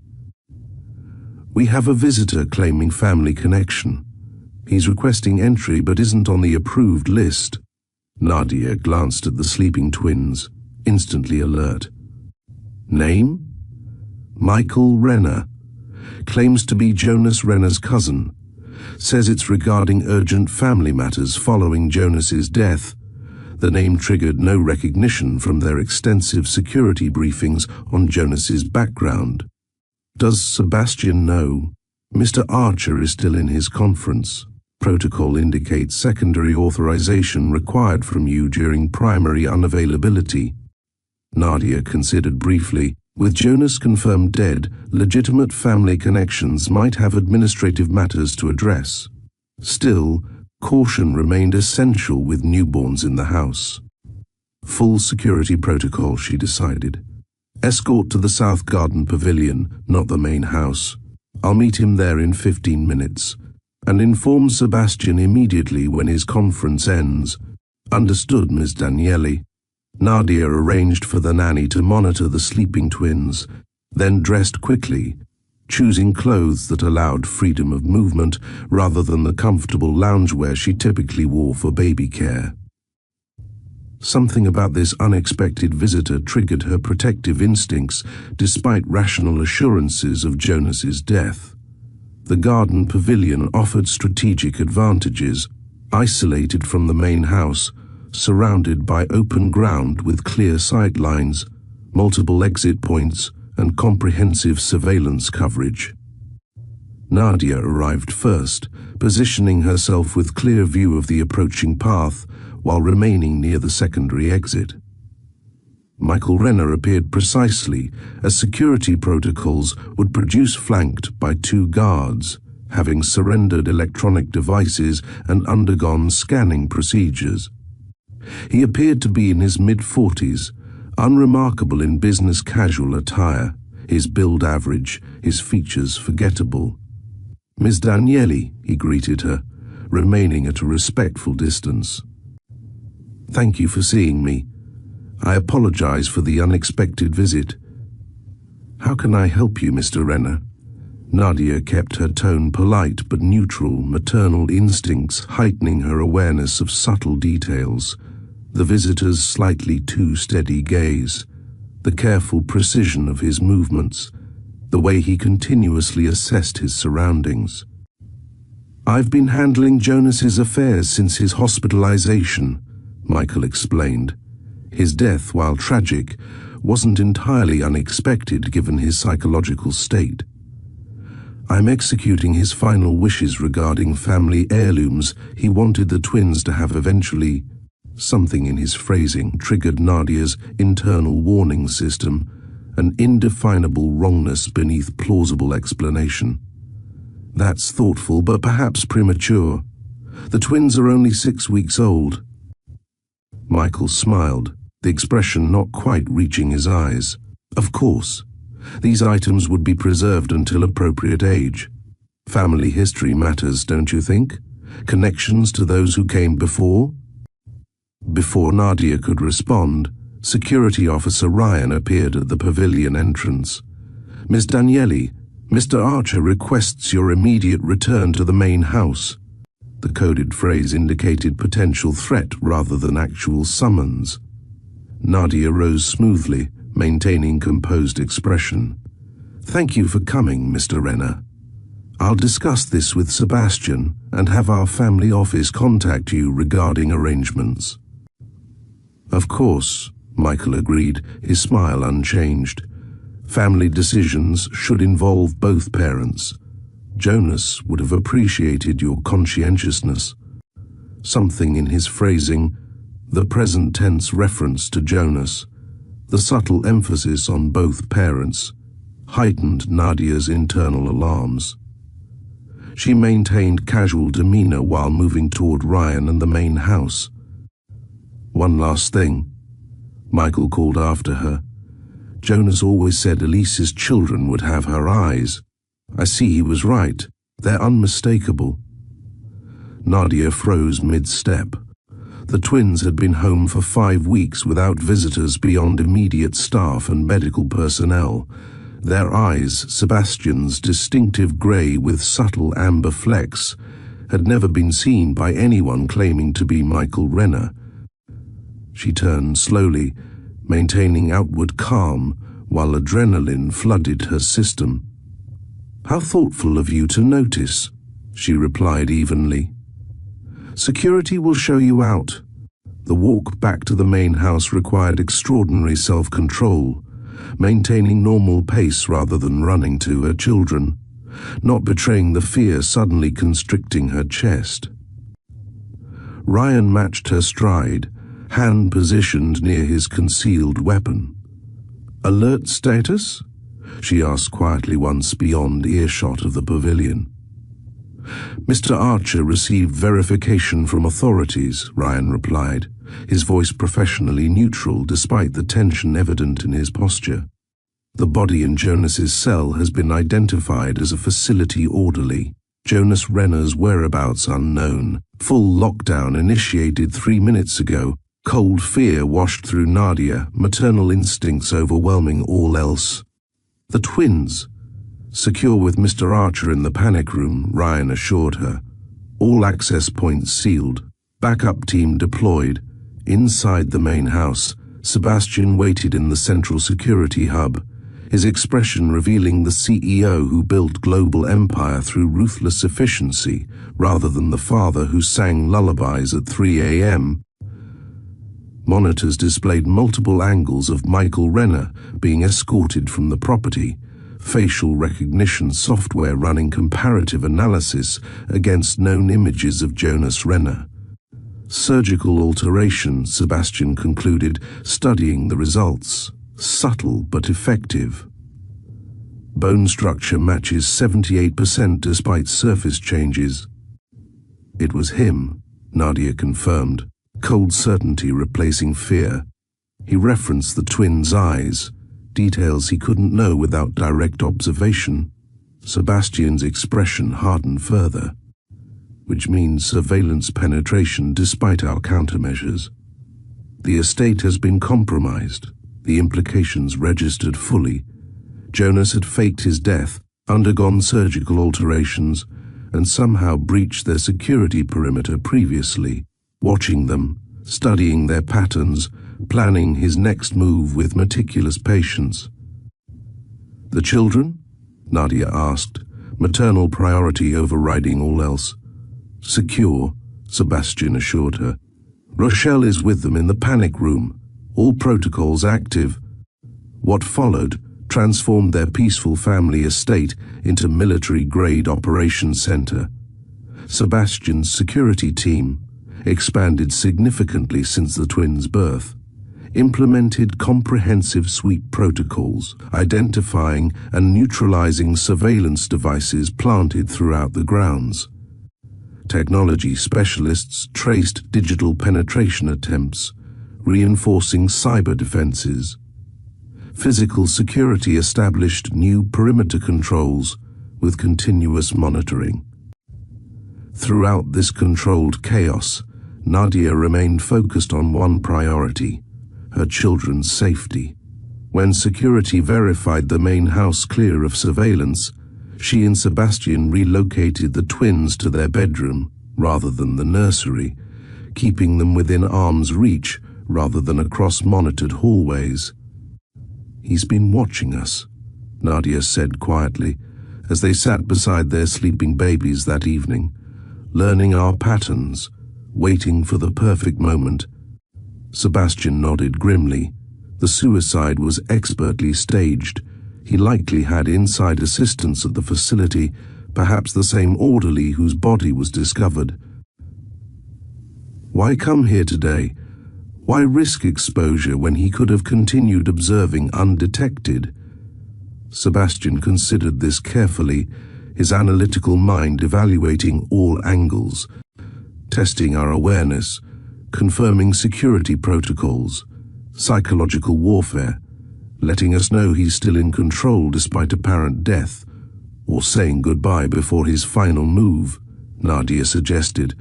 A: We have a visitor claiming family connection. He's requesting entry but isn't on the approved list. Nadia glanced at the sleeping twins, instantly alert. Name? Michael Renner. Claims to be Jonas Renner's cousin. Says it's regarding urgent family matters following Jonas's death. The name triggered no recognition from their extensive security briefings on Jonas's background. Does Sebastian know? Mr. Archer is still in his conference. Protocol indicates secondary authorization required from you during primary unavailability. Nadia considered briefly. With Jonas confirmed dead, legitimate family connections might have administrative matters to address. Still, caution remained essential with newborns in the house. Full security protocol, she decided. Escort to the South Garden Pavilion, not the main house. I'll meet him there in 15 minutes. And inform Sebastian immediately when his conference ends. Understood, Miss Daniele. Nadia arranged for the nanny to monitor the sleeping twins, then dressed quickly, choosing clothes that allowed freedom of movement rather than the comfortable loungewear she typically wore for baby care. Something about this unexpected visitor triggered her protective instincts despite rational assurances of Jonas's death. The garden pavilion offered strategic advantages, isolated from the main house, surrounded by open ground with clear sight lines, multiple exit points, and comprehensive surveillance coverage. Nadia arrived first, positioning herself with clear view of the approaching path while remaining near the secondary exit. Michael Renner appeared precisely as security protocols would produce, flanked by 2 guards, having surrendered electronic devices and undergone scanning procedures. He appeared to be in his mid-40s, unremarkable in business casual attire, his build average, his features forgettable. "Miss Danieli," he greeted her, remaining at a respectful distance. "Thank you for seeing me. I apologize for the unexpected visit." "How can I help you, Mr. Renner?" Nadia kept her tone polite but neutral, maternal instincts heightening her awareness of subtle details, the visitor's slightly too steady gaze, the careful precision of his movements, the way he continuously assessed his surroundings. "I've been handling Jonas's affairs since his hospitalization," Michael explained. His death, while tragic, wasn't entirely unexpected given his psychological state. "I'm executing his final wishes regarding family heirlooms he wanted the twins to have eventually." Something in his phrasing triggered Nadia's internal warning system, an indefinable wrongness beneath plausible explanation. "That's thoughtful, but perhaps premature. The twins are only 6 weeks old." Michael smiled, the expression not quite reaching his eyes. "Of course. These items would be preserved until appropriate age. Family history matters, don't you think? Connections to those who came before?" Before Nadia could respond, Security Officer Ryan appeared at the pavilion entrance. "Miss Danieli, Mr. Archer requests your immediate return to the main house." The coded phrase indicated potential threat rather than actual summons. Nadia rose smoothly, maintaining composed expression. "Thank you for coming, Mr. Renner. I'll discuss this with Sebastian and have our family office contact you regarding arrangements." "Of course," Michael agreed, his smile unchanged. "Family decisions should involve both parents. Jonas would have appreciated your conscientiousness." Something in his phrasing, the present tense reference to Jonas, the subtle emphasis on both parents, heightened Nadia's internal alarms. She maintained casual demeanor while moving toward Ryan and the main house. "One last thing," Michael called after her. "Jonas always said Elise's children would have her eyes. I see he was right. They're unmistakable." Nadia froze mid-step. The twins had been home for 5 weeks without visitors beyond immediate staff and medical personnel. Their eyes, Sebastian's distinctive grey with subtle amber flecks, had never been seen by anyone claiming to be Michael Renner. She turned slowly, maintaining outward calm while adrenaline flooded her system. "How thoughtful of you to notice," she replied evenly. "Security will show you out." The walk back to the main house required extraordinary self-control, maintaining normal pace rather than running to her children, not betraying the fear suddenly constricting her chest. Ryan matched her stride, hand positioned near his concealed weapon. "Alert status?" she asked quietly once beyond earshot of the pavilion. "Mr. Archer received verification from authorities," Ryan replied, his voice professionally neutral despite the tension evident in his posture. "The body in Jonas's cell has been identified as a facility orderly. Jonas Renner's whereabouts unknown. Full lockdown initiated 3 minutes ago. Cold fear washed through Nadia, maternal instincts overwhelming all else. The twins. Secure with Mr. Archer in the panic room," Ryan assured her. "All access points sealed. Backup team deployed." Inside the main house, Sebastian waited in the central security hub, his expression revealing the CEO who built global empire through ruthless efficiency rather than the father who sang lullabies at 3 a.m. Monitors displayed multiple angles of Michael Renner being escorted from the property, facial recognition software running comparative analysis against known images of Jonas Renner. Surgical alteration, Sebastian concluded, studying the results. Subtle but effective. Bone structure matches 78% despite surface changes. It was him, Nadia confirmed, cold certainty replacing fear. He referenced the twins' eyes, details he couldn't know without direct observation. Sebastian's expression hardened further, which means surveillance penetration despite our countermeasures. The estate has been compromised, the implications registered fully. Jonas had faked his death, undergone surgical alterations, and somehow breached their security perimeter previously, watching them, studying their patterns, planning his next move with meticulous patience. "The children?" Nadia asked, maternal priority overriding all else. "Secure," Sebastian assured her. "Rochelle is with them in the panic room, all protocols active." What followed transformed their peaceful family estate into military-grade operations center. Sebastian's security team, expanded significantly since the twins' birth, implemented comprehensive suite protocols, identifying and neutralizing surveillance devices planted throughout the grounds. Technology specialists traced digital penetration attempts, reinforcing cyber defenses. Physical security established new perimeter controls with continuous monitoring. Throughout this controlled chaos, Nadia remained focused on one priority: her children's safety. When security verified the main house clear of surveillance, she and Sebastian relocated the twins to their bedroom rather than the nursery, keeping them within arm's reach rather than across monitored hallways. "He's been watching us," Nadia said quietly, as they sat beside their sleeping babies that evening, learning our patterns, waiting for the perfect moment. Sebastian nodded grimly. The suicide was expertly staged. He likely had inside assistance at the facility, perhaps the same orderly whose body was discovered. Why come here today? Why risk exposure when he could have continued observing undetected? Sebastian considered this carefully, his analytical mind evaluating all angles, testing our awareness, confirming security protocols, psychological warfare, letting us know he's still in control despite apparent death, or saying goodbye before his final move, Nadia suggested,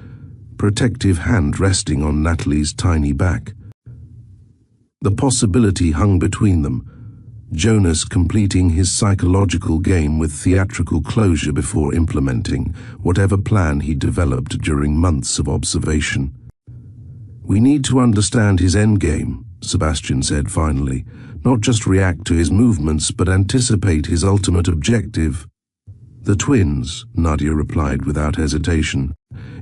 A: protective hand resting on Natalie's tiny back. The possibility hung between them, Jonas completing his psychological game with theatrical closure before implementing whatever plan he developed during months of observation. "We need to understand his endgame," Sebastian said finally, "not just react to his movements but anticipate his ultimate objective." "The twins," Nadia replied without hesitation.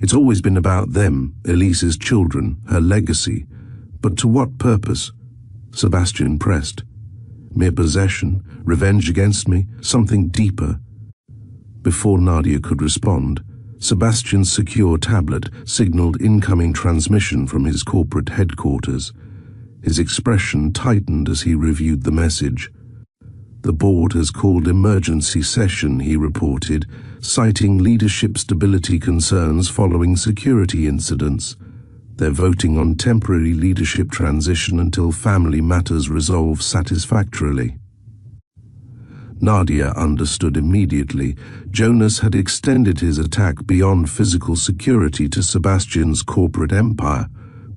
A: "It's always been about them, Elise's children, her legacy. But to what purpose?" Sebastian pressed. "Mere possession, revenge against me, something deeper." Before Nadia could respond, Sebastian's secure tablet signaled incoming transmission from his corporate headquarters. His expression tightened as he reviewed the message. "The board has called emergency session," he reported, citing leadership stability concerns following security incidents. "They're voting on temporary leadership transition until family matters resolve satisfactorily." Nadia understood immediately. Jonas had extended his attack beyond physical security to Sebastian's corporate empire,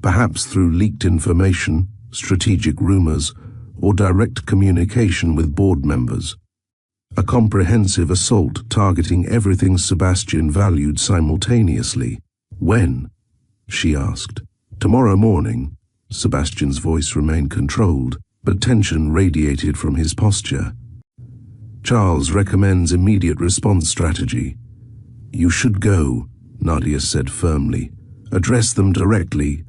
A: perhaps through leaked information, strategic rumors, or direct communication with board members. A comprehensive assault targeting everything Sebastian valued simultaneously. "When?" she asked. "Tomorrow morning." Sebastian's voice remained controlled, but tension radiated from his posture. "Charles recommends immediate response strategy." "You should go," Nadia said firmly. "Address them directly."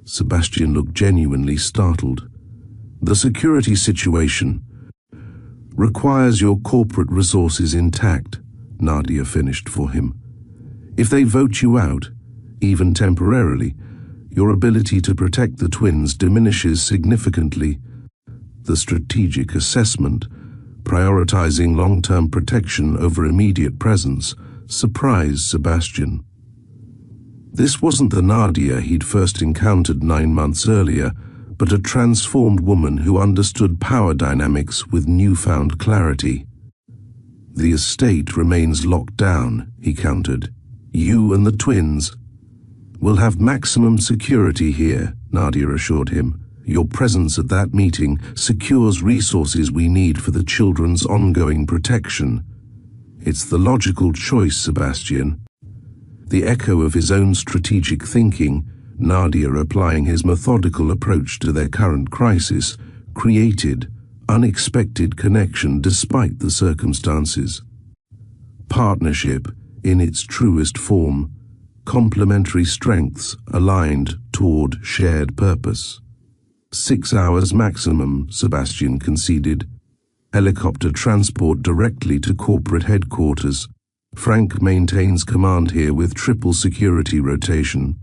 A: Sebastian looked genuinely startled. "The security situation requires your corporate resources intact," Nadia finished for him. "If they vote you out, even temporarily, your ability to protect the twins diminishes significantly. The strategic assessment, prioritizing long-term protection over immediate presence, surprised Sebastian. This wasn't the Nadia he'd first encountered 9 months earlier, but a transformed woman who understood power dynamics with newfound clarity. The estate remains locked down, he countered. You and the twins. We'll have maximum security here, Nadia assured him. Your presence at that meeting secures resources we need for the children's ongoing protection. It's the logical choice, Sebastian. The echo of his own strategic thinking, Nadia applying his methodical approach to their current crisis, created unexpected connection despite the circumstances. Partnership, in its truest form, complementary strengths aligned toward shared purpose. 6 hours maximum, Sebastian conceded. Helicopter transport directly to corporate headquarters. Frank maintains command here with triple security rotation.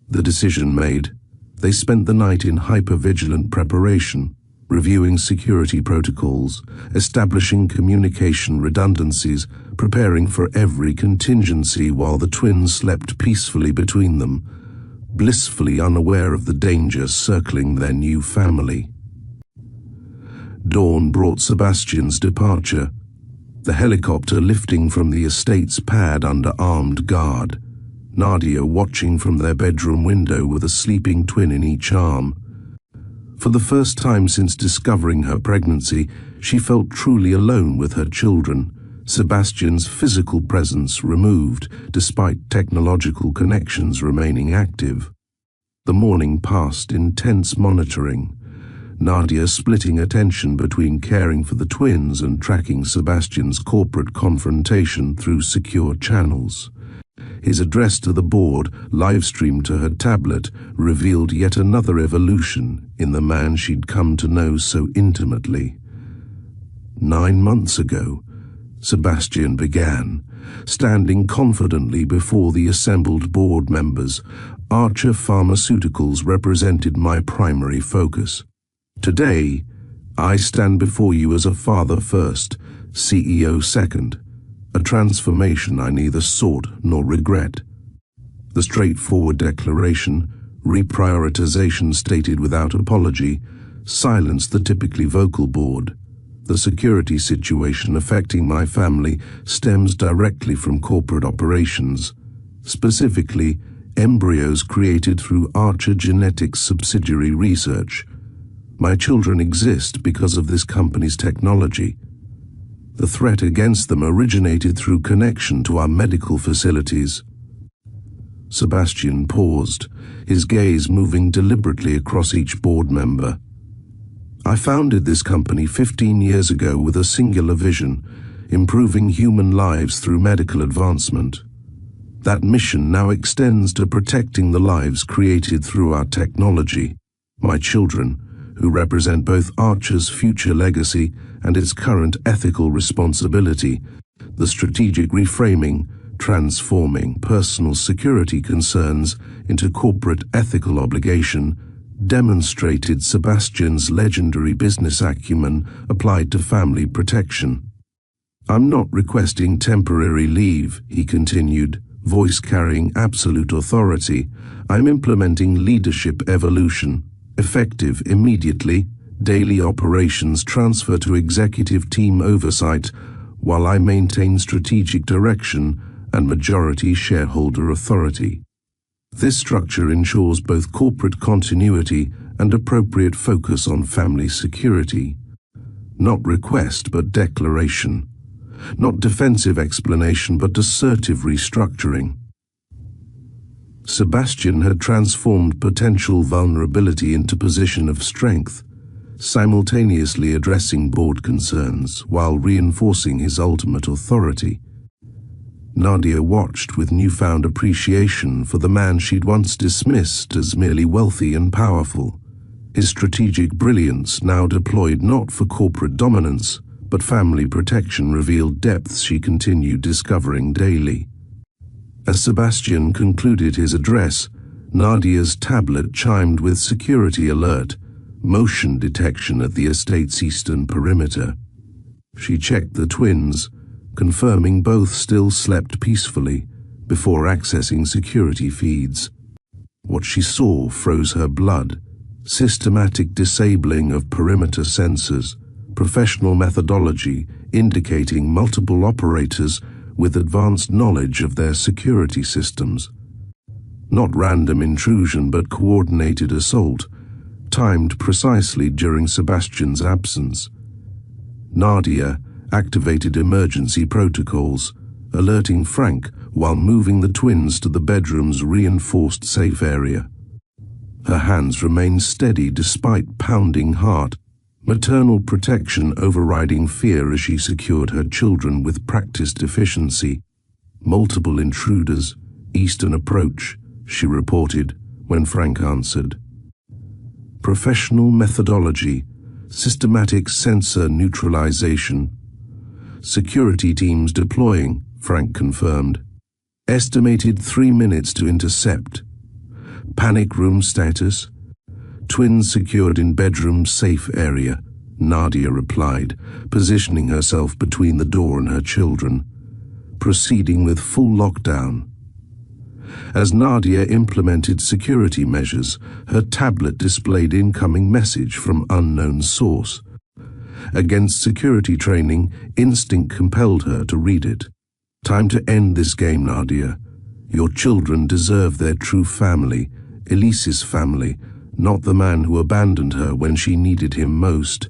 A: The decision made, they spent the night in hyper-vigilant preparation, reviewing security protocols, establishing communication redundancies, preparing for every contingency while the twins slept peacefully between them, blissfully unaware of the danger circling their new family. Dawn brought Sebastian's departure, the helicopter lifting from the estate's pad under armed guard, Nadia watching from their bedroom window with a sleeping twin in each arm. For the first time since discovering her pregnancy, she felt truly alone with her children, Sebastian's physical presence removed despite technological connections remaining active. The morning passed in tense monitoring, Nadia splitting attention between caring for the twins and tracking Sebastian's corporate confrontation through secure channels. His address to the board, live-streamed to her tablet, revealed yet another evolution in the man she'd come to know so intimately. 9 months ago, Sebastian began, standing confidently before the assembled board members. Archer Pharmaceuticals represented my primary focus. Today, I stand before you as a father first, CEO second, a transformation I neither sought nor regret. The straightforward declaration, reprioritization stated without apology, silenced the typically vocal board. The security situation affecting my family stems directly from corporate operations, specifically embryos created through Archer Genetics subsidiary research. My children exist because of this company's technology. The threat against them originated through connection to our medical facilities. Sebastian paused, his gaze moving deliberately across each board member. I founded this company 15 years ago with a singular vision, improving human lives through medical advancement. That mission now extends to protecting the lives created through our technology. My children, who represent both Archer's future legacy and its current ethical responsibility, the strategic reframing, transforming personal security concerns into corporate ethical obligation, demonstrated Sebastian's legendary business acumen applied to family protection. I'm not requesting temporary leave, he continued, voice carrying absolute authority. I'm implementing leadership evolution, effective immediately. Daily operations transfer to executive team oversight, while I maintain strategic direction and majority shareholder authority. This structure ensures both corporate continuity and appropriate focus on family security. Not request but declaration. Not defensive explanation but assertive restructuring. Sebastian had transformed potential vulnerability into position of strength, simultaneously addressing board concerns while reinforcing his ultimate authority. Nadia watched with newfound appreciation for the man she'd once dismissed as merely wealthy and powerful. His strategic brilliance, now deployed not for corporate dominance, but family protection, revealed depths she continued discovering daily. As Sebastian concluded his address, Nadia's tablet chimed with security alert, motion detection at the estate's eastern perimeter. She checked the twins, confirming both still slept peacefully, before accessing security feeds. What she saw froze her blood. Systematic disabling of perimeter sensors, professional methodology indicating multiple operators with advanced knowledge of their security systems. Not random intrusion but coordinated assault, timed precisely during Sebastian's absence. Nadia activated emergency protocols, alerting Frank while moving the twins to the bedroom's reinforced safe area. Her hands remained steady despite pounding heart, maternal protection overriding fear as she secured her children with practiced efficiency. Multiple intruders, eastern approach, she reported when Frank answered. Professional methodology, systematic sensor neutralization. Security teams deploying, Frank confirmed. Estimated 3 minutes to intercept. Panic room status. Twins secured in bedroom safe area, Nadia replied, positioning herself between the door and her children. Proceeding with full lockdown. As Nadia implemented security measures, her tablet displayed incoming message from unknown source. Against security training, instinct compelled her to read it. Time to end this game, Nadia. Your children deserve their true family, Elise's family, not the man who abandoned her when she needed him most.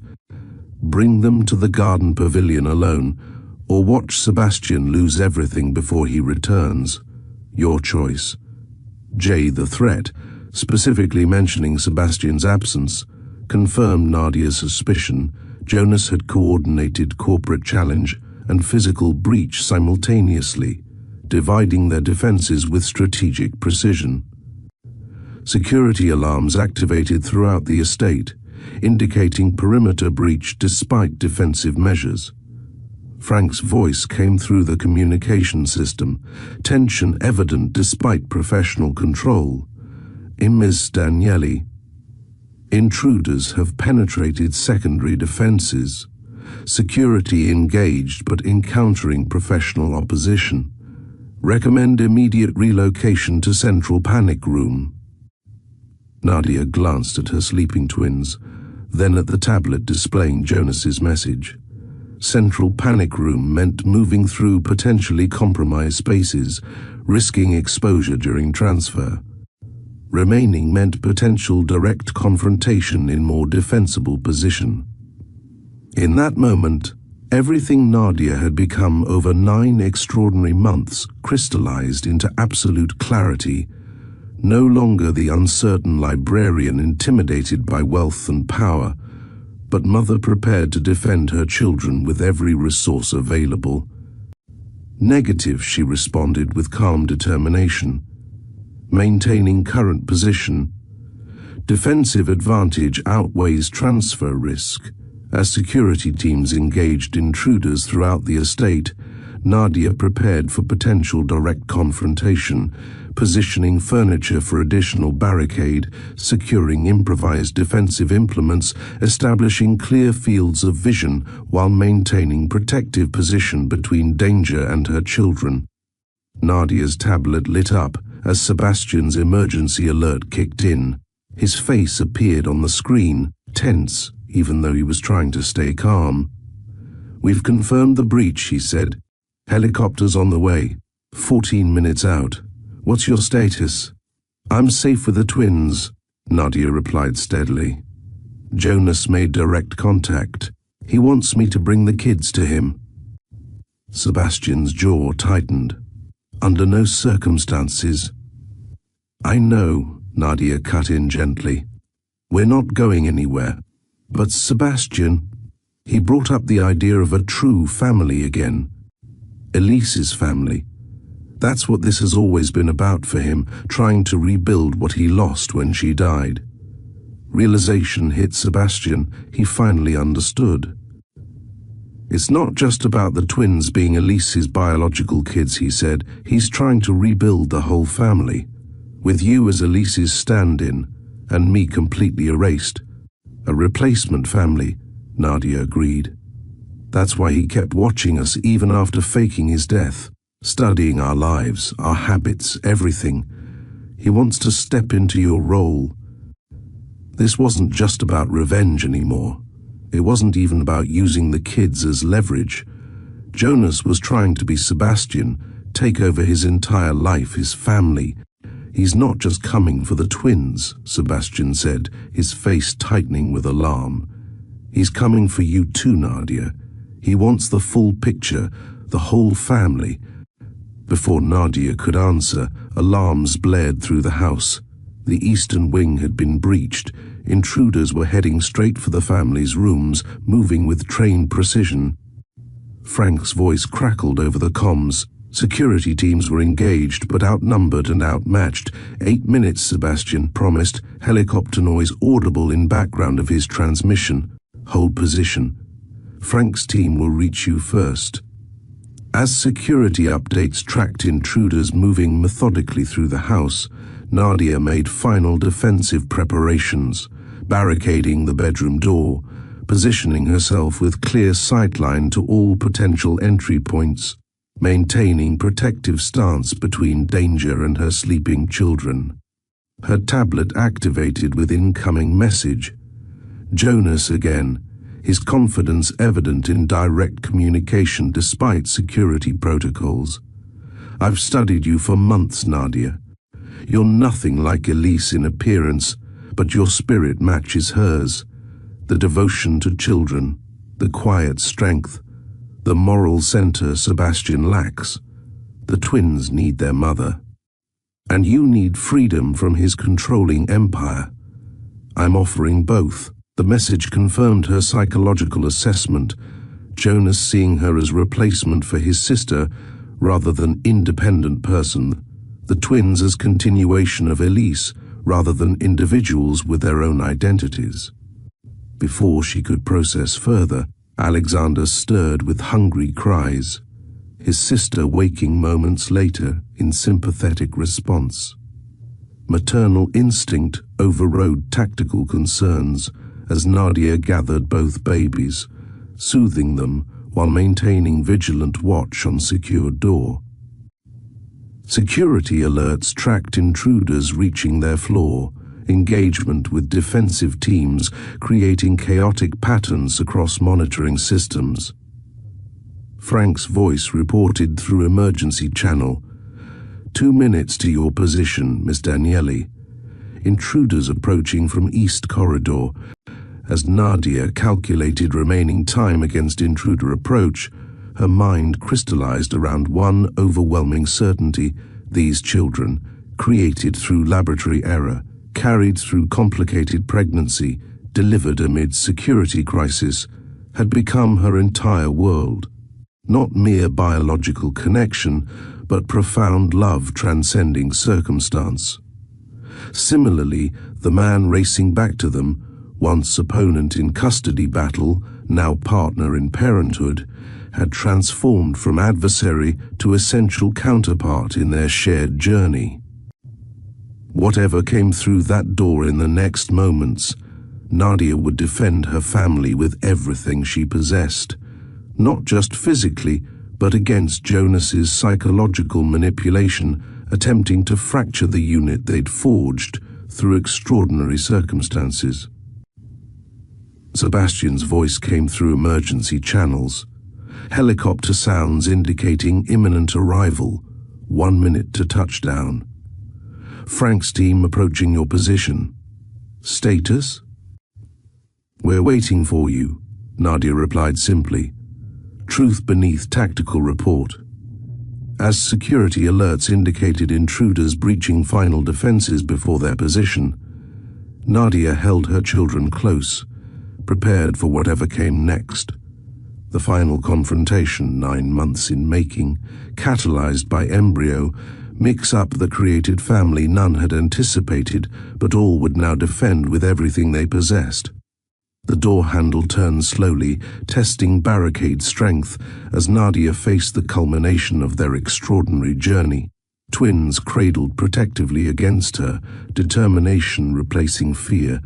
A: Bring them to the garden pavilion alone, or watch Sebastian lose everything before he returns. Your choice. Jay, the threat, specifically mentioning Sebastian's absence, confirmed Nadia's suspicion. Jonas had coordinated corporate challenge and physical breach simultaneously, dividing their defenses with strategic precision. Security alarms activated throughout the estate, indicating perimeter breach despite defensive measures. Frank's voice came through the communication system, tension evident despite professional control. Ms. Danieli. Intruders have penetrated secondary defenses. Security engaged but encountering professional opposition. Recommend immediate relocation to central panic room. Nadia glanced at her sleeping twins, then at the tablet displaying Jonas's message. Central panic room meant moving through potentially compromised spaces, risking exposure during transfer. Remaining meant potential direct confrontation in more defensible position. In that moment, everything Nadia had become over 9 extraordinary months crystallized into absolute clarity. No longer the uncertain librarian intimidated by wealth and power, but mother prepared to defend her children with every resource available. Negative, she responded with calm determination. Maintaining current position. Defensive advantage outweighs transfer risk. As security teams engaged intruders throughout the estate, Nadia prepared for potential direct confrontation, positioning furniture for additional barricade, securing improvised defensive implements, establishing clear fields of vision while maintaining protective position between danger and her children. Nadia's tablet lit up as Sebastian's emergency alert kicked in. His face appeared on the screen, tense, even though he was trying to stay calm. "We've confirmed the breach," he said. "Helicopters on the way. 14 minutes out. What's your status?" "I'm safe with the twins," Nadia replied steadily. "Jonas made direct contact. He wants me to bring the kids to him." Sebastian's jaw tightened. "Under no circumstances." "I know," Nadia cut in gently. "We're not going anywhere. But Sebastian," he brought up the idea of a true family again. Elise's family. That's what this has always been about for him, trying to rebuild what he lost when she died. Realization hit Sebastian. He finally understood. "It's not just about the twins being Elise's biological kids," he said. "He's trying to rebuild the whole family. With you as Elise's stand-in, and me completely erased. A replacement family," Nadia agreed. "That's why he kept watching us even after faking his death, studying our lives, our habits, everything. He wants to step into your role. This wasn't just about revenge anymore. It wasn't even about using the kids as leverage. Jonas was trying to be Sebastian, take over his entire life, his family. "He's not just coming for the twins," Sebastian said, his face tightening with alarm. "He's coming for you too, Nadia. He wants the full picture, the whole family." Before Nadia could answer, alarms blared through the house. The eastern wing had been breached. Intruders were heading straight for the family's rooms, moving with trained precision. Frank's voice crackled over the comms. Security teams were engaged, but outnumbered and outmatched. 8 minutes, Sebastian promised, helicopter noise audible in background of his transmission. "Hold position. Frank's team will reach you first." As security updates tracked intruders moving methodically through the house, Nadia made final defensive preparations, barricading the bedroom door, positioning herself with clear sightline to all potential entry points, maintaining protective stance between danger and her sleeping children. Her tablet activated with incoming message. Jonas again, his confidence evident in direct communication despite security protocols. "I've studied you for months, Nadia. You're nothing like Elise in appearance, but your spirit matches hers. The devotion to children, the quiet strength, the moral center Sebastian lacks. The twins need their mother. And you need freedom from his controlling empire. I'm offering both." The message confirmed her psychological assessment, Jonas seeing her as replacement for his sister rather than independent person, the twins as continuation of Elise rather than individuals with their own identities. Before she could process further, Alexander stirred with hungry cries, his sister waking moments later in sympathetic response. Maternal instinct overrode tactical concerns as Nadia gathered both babies, soothing them while maintaining vigilant watch on secured door. Security alerts tracked intruders reaching their floor, engagement with defensive teams creating chaotic patterns across monitoring systems. Frank's voice reported through emergency channel, 2 minutes to your position, Miss Daniele. Intruders approaching from East Corridor. As Nadia calculated remaining time against intruder approach, her mind crystallized around one overwhelming certainty: these children, created through laboratory error, carried through complicated pregnancy, delivered amid security crisis, had become her entire world. Not mere biological connection, but profound love transcending circumstance. Similarly, the man racing back to them, once opponent in custody battle, now partner in parenthood, had transformed from adversary to essential counterpart in their shared journey. Whatever came through that door in the next moments, Nadia would defend her family with everything she possessed, not just physically, but against Jonas's psychological manipulation, attempting to fracture the unit they'd forged through extraordinary circumstances. Sebastian's voice came through emergency channels, helicopter sounds indicating imminent arrival, 1 minute to touchdown. Frank's team approaching your position. Status? We're waiting for you, Nadia replied simply. Truth beneath tactical report. As security alerts indicated intruders breaching final defenses before their position, Nadia held her children close, prepared for whatever came next. The final confrontation, 9 months in making, catalyzed by embryo, mix-up that created family none had anticipated, but all would now defend with everything they possessed. The door handle turned slowly, testing barricade strength as Nadia faced the culmination of their extraordinary journey. Twins cradled protectively against her, determination replacing fear,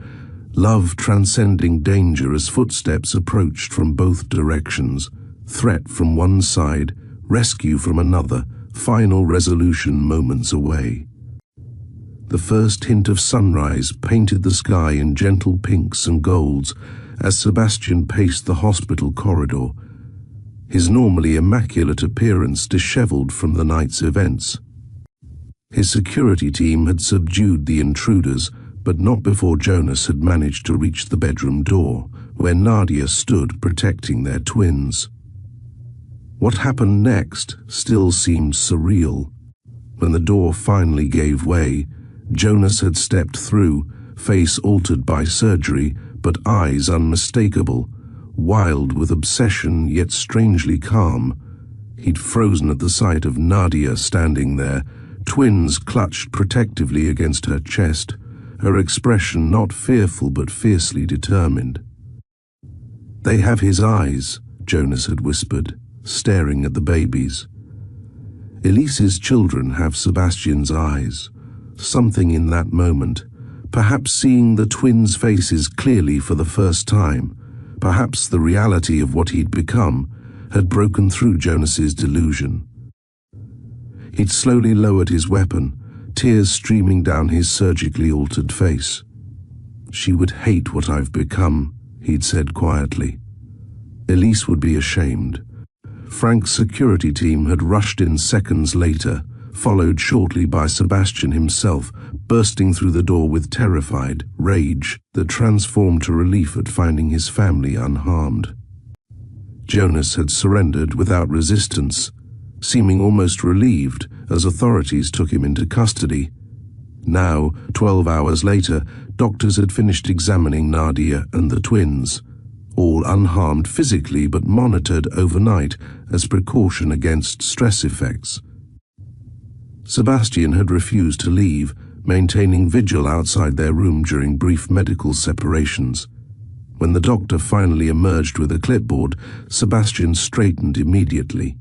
A: love transcending danger as footsteps approached from both directions, threat from one side, rescue from another, final resolution moments away. The first hint of sunrise painted the sky in gentle pinks and golds as Sebastian paced the hospital corridor, his normally immaculate appearance disheveled from the night's events. His security team had subdued the intruders, but not before Jonas had managed to reach the bedroom door, where Nadia stood protecting their twins. What happened next still seemed surreal. When the door finally gave way, Jonas had stepped through, face altered by surgery, but eyes unmistakable, wild with obsession yet strangely calm. He'd frozen at the sight of Nadia standing there, twins clutched protectively against her chest, her expression not fearful but fiercely determined. "They have his eyes," Jonas had whispered, staring at the babies. Elise's children have Sebastian's eyes. Something in that moment, perhaps seeing the twins' faces clearly for the first time, perhaps the reality of what he'd become, had broken through Jonas's delusion. He'd slowly lowered his weapon, tears streaming down his surgically altered face. "She would hate what I've become," he'd said quietly. Elise would be ashamed. Frank's security team had rushed in seconds later, followed shortly by Sebastian himself, bursting through the door with terrified rage that transformed to relief at finding his family unharmed. Jonas had surrendered without resistance, seeming almost relieved as authorities took him into custody. Now, 12 hours later, doctors had finished examining Nadia and the twins, all unharmed physically but monitored overnight as precaution against stress effects. Sebastian had refused to leave, maintaining vigil outside their room during brief medical separations. When the doctor finally emerged with a clipboard, Sebastian straightened immediately.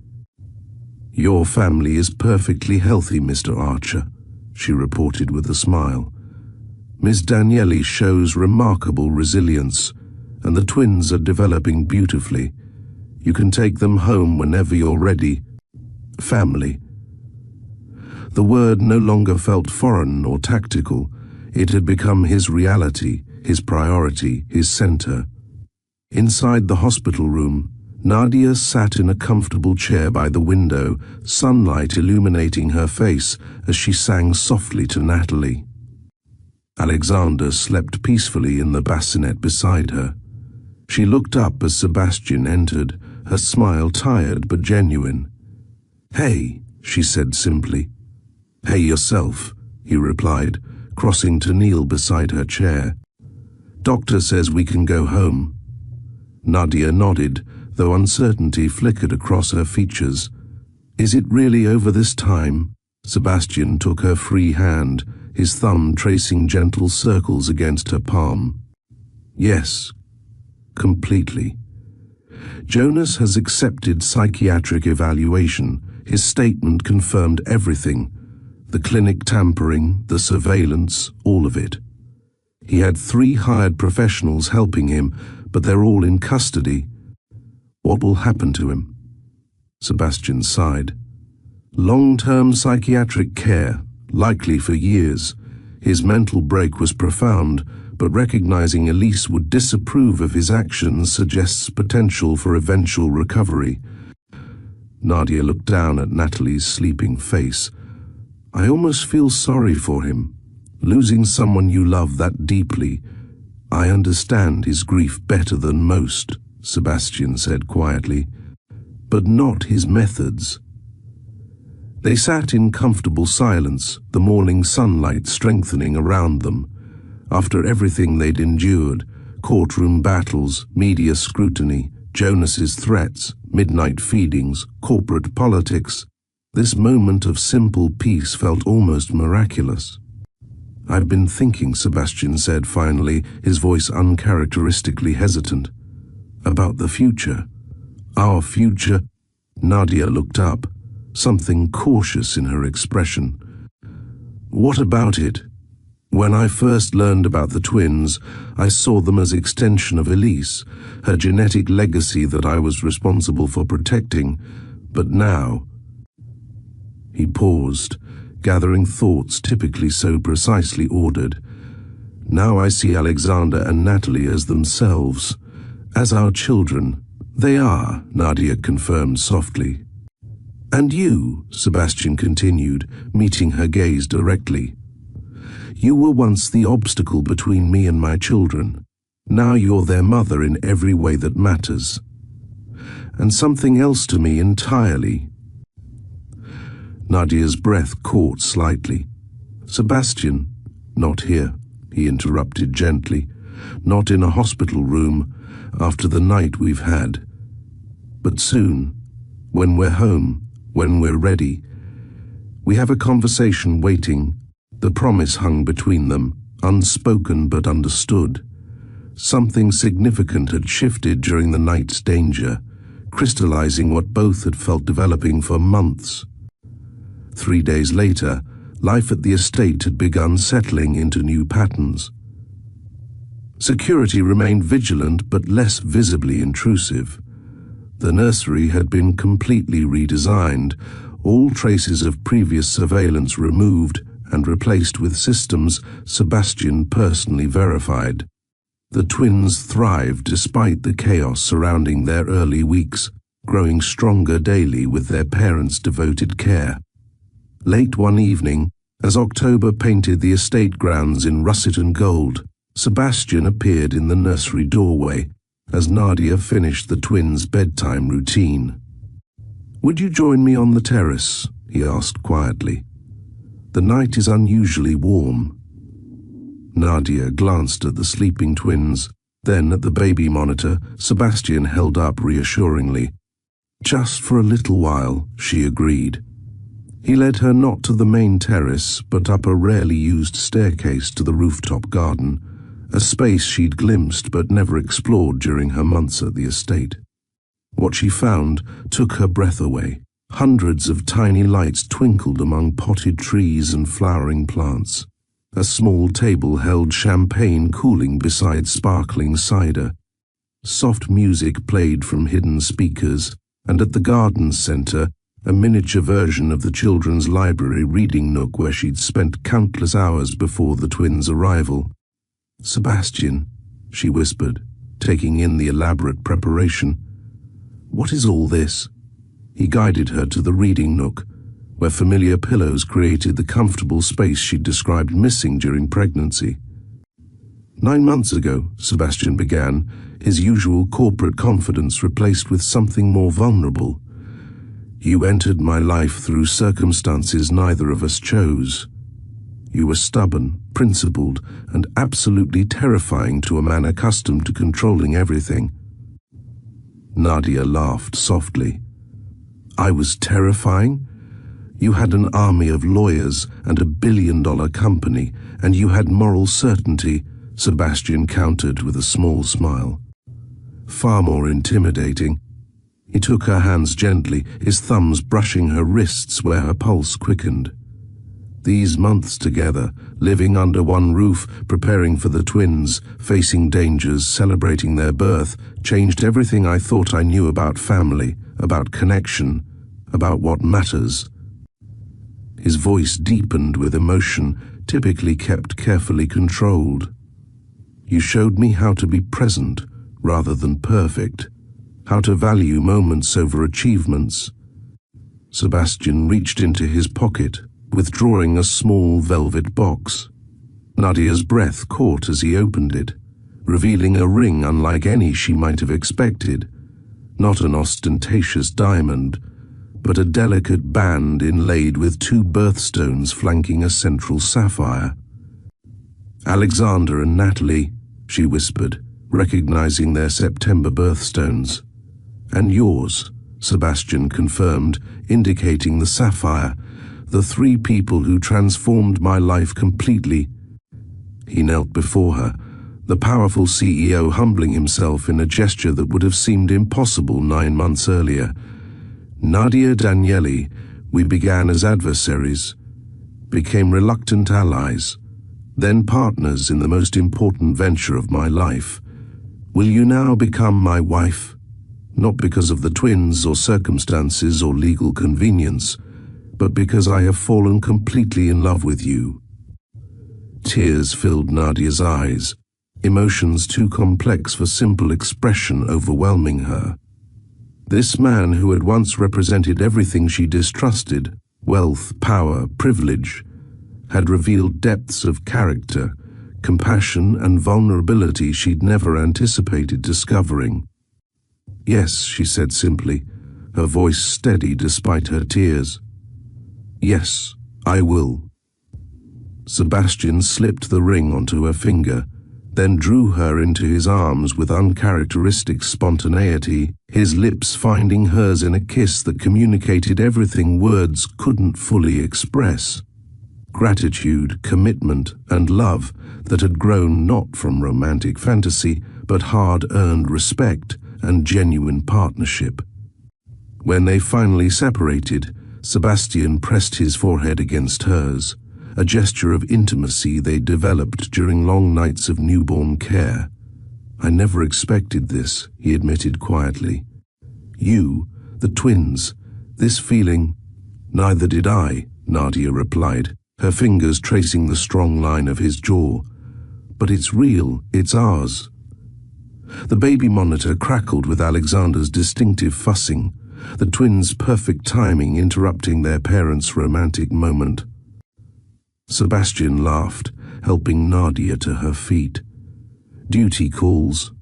A: "Your family is perfectly healthy, Mr. Archer," she reported with a smile. "Miss Daniele shows remarkable resilience, and the twins are developing beautifully. You can take them home whenever you're ready. Family." The word no longer felt foreign or tactical. It had become his reality, his priority, his center. Inside the hospital room, Nadia sat in a comfortable chair by the window, sunlight illuminating her face as she sang softly to Natalie. Alexander slept peacefully in the bassinet beside her. She looked up as Sebastian entered, her smile tired but genuine. "Hey," she said simply. "Hey yourself," he replied, crossing to kneel beside her chair. "Doctor says we can go home." Nadia nodded, though uncertainty flickered across her features. "Is it really over this time?" Sebastian took her free hand, his thumb tracing gentle circles against her palm. "Yes, completely. Jonas has accepted psychiatric evaluation. His statement confirmed everything. The clinic tampering, the surveillance, all of it. He had 3 hired professionals helping him, but they're all in custody. What will happen to him?" Sebastian sighed. "Long-term psychiatric care, likely for years. His mental break was profound, but recognizing Elise would disapprove of his actions suggests potential for eventual recovery." Nadia looked down at Natalie's sleeping face. "I almost feel sorry for him. Losing someone you love that deeply. I understand his grief better than most," Sebastian said quietly, "but not his methods." They sat in comfortable silence, the morning sunlight strengthening around them. After everything they'd endured, courtroom battles, media scrutiny, Jonas's threats, midnight feedings, corporate politics, this moment of simple peace felt almost miraculous. "I've been thinking," Sebastian said finally, his voice uncharacteristically hesitant, "about the future. Our future." Nadia looked up, something cautious in her expression. "What about it? When I first learned about the twins, I saw them as extension of Elise, her genetic legacy that I was responsible for protecting. But now—" He paused, gathering thoughts typically so precisely ordered. "Now I see Alexander and Natalie as themselves, As our children, they are, Nadia confirmed softly. And you, Sebastian continued, meeting her gaze directly. You were once the obstacle between me and my children. Now you're their mother in every way that matters. And something else to me entirely. Nadia's breath caught slightly. Sebastian, not here, he interrupted gently. Not in a hospital room, after the night we've had. But soon, when we're home, when we're ready, we have a conversation waiting. The promise hung between them, unspoken but understood. Something significant had shifted during the night's danger, crystallizing what both had felt developing for months. 3 days later, life at the estate had begun settling into new patterns. Security remained vigilant but less visibly intrusive. The nursery had been completely redesigned, all traces of previous surveillance removed and replaced with systems Sebastian personally verified. The twins thrived despite the chaos surrounding their early weeks, growing stronger daily with their parents' devoted care. Late one evening, as October painted the estate grounds in russet and gold, Sebastian appeared in the nursery doorway as Nadia finished the twins' bedtime routine. "Would you join me on the terrace?" he asked quietly. "The night is unusually warm." Nadia glanced at the sleeping twins, then at the baby monitor Sebastian held up reassuringly. "Just for a little while," she agreed. He led her not to the main terrace, but up a rarely used staircase to the rooftop garden, a space she'd glimpsed but never explored during her months at the estate. What she found took her breath away. Hundreds of tiny lights twinkled among potted trees and flowering plants. A small table held champagne cooling beside sparkling cider. Soft music played from hidden speakers, and at the garden center, a miniature version of the children's library reading nook where she'd spent countless hours before the twins' arrival. "Sebastian," she whispered, taking in the elaborate preparation. "What is all this?" He guided her to the reading nook, where familiar pillows created the comfortable space she'd described missing during pregnancy. 9 months ago, Sebastian began, his usual corporate confidence replaced with something more vulnerable. "You entered my life through circumstances neither of us chose. You were stubborn, principled, and absolutely terrifying to a man accustomed to controlling everything." Nadia laughed softly. "I was terrifying? You had an army of lawyers and a billion-dollar company, and you had moral certainty," Sebastian countered with a small smile. "Far more intimidating." He took her hands gently, his thumbs brushing her wrists where her pulse quickened. These months together, living under one roof, preparing for the twins, facing dangers, celebrating their birth, changed everything I thought I knew about family, about connection, about what matters. His voice deepened with emotion, typically kept carefully controlled. "You showed me how to be present rather than perfect, how to value moments over achievements." Sebastian reached into his pocket, withdrawing a small velvet box. Nadia's breath caught as he opened it, revealing a ring unlike any she might have expected. Not an ostentatious diamond, but a delicate band inlaid with 2 birthstones flanking a central sapphire. "Alexander and Natalie," she whispered, recognizing their September birthstones. "And yours," Sebastian confirmed, indicating the sapphire, "the 3 people who transformed my life completely." He knelt before her, the powerful CEO humbling himself in a gesture that would have seemed impossible 9 months earlier. "Nadia Danieli, we began as adversaries, became reluctant allies, then partners in the most important venture of my life. Will you now become my wife? Not because of the twins or circumstances or legal convenience, but because I have fallen completely in love with you." Tears filled Nadia's eyes. emotions too complex for simple expression overwhelming her. This man who had once represented everything she distrusted, wealth, power, privilege, had revealed depths of character, compassion and vulnerability she'd never anticipated discovering. "Yes," she said simply, her voice steady despite her tears. "Yes, I will." Sebastian slipped the ring onto her finger, then drew her into his arms with uncharacteristic spontaneity, his lips finding hers in a kiss that communicated everything words couldn't fully express. Gratitude, commitment, and love that had grown not from romantic fantasy, but hard-earned respect and genuine partnership. When they finally separated, Sebastian pressed his forehead against hers, a gesture of intimacy they developed during long nights of newborn care. "I never expected this," he admitted quietly. "You, the twins, this feeling—" "Neither did I," Nadia replied, her fingers tracing the strong line of his jaw. "But it's real, it's ours." The baby monitor crackled with Alexander's distinctive fussing, the twins' perfect timing interrupting their parents' romantic moment. Sebastian laughed, helping Nadia to her feet. "Duty calls."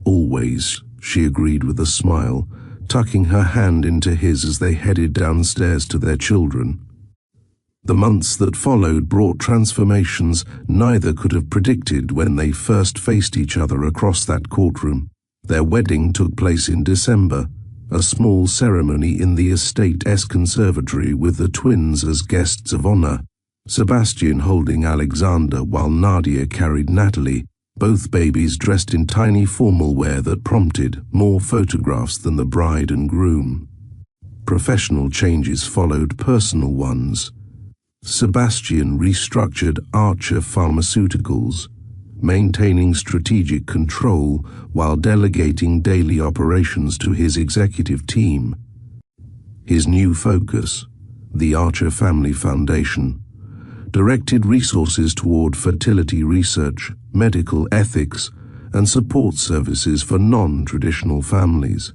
A: "Always," she agreed with a smile, tucking her hand into his as they headed downstairs to their children. The months that followed brought transformations neither could have predicted when they first faced each other across that courtroom. Their wedding took place in December, a small ceremony in the estate's conservatory with the twins as guests of honor, Sebastian holding Alexander while Nadia carried Natalie, both babies dressed in tiny formal wear that prompted more photographs than the bride and groom. Professional changes followed personal ones. Sebastian restructured Archer Pharmaceuticals, maintaining strategic control while delegating daily operations to his executive team. His new focus, the Archer Family Foundation, directed resources toward fertility research, medical ethics, and support services for non-traditional families.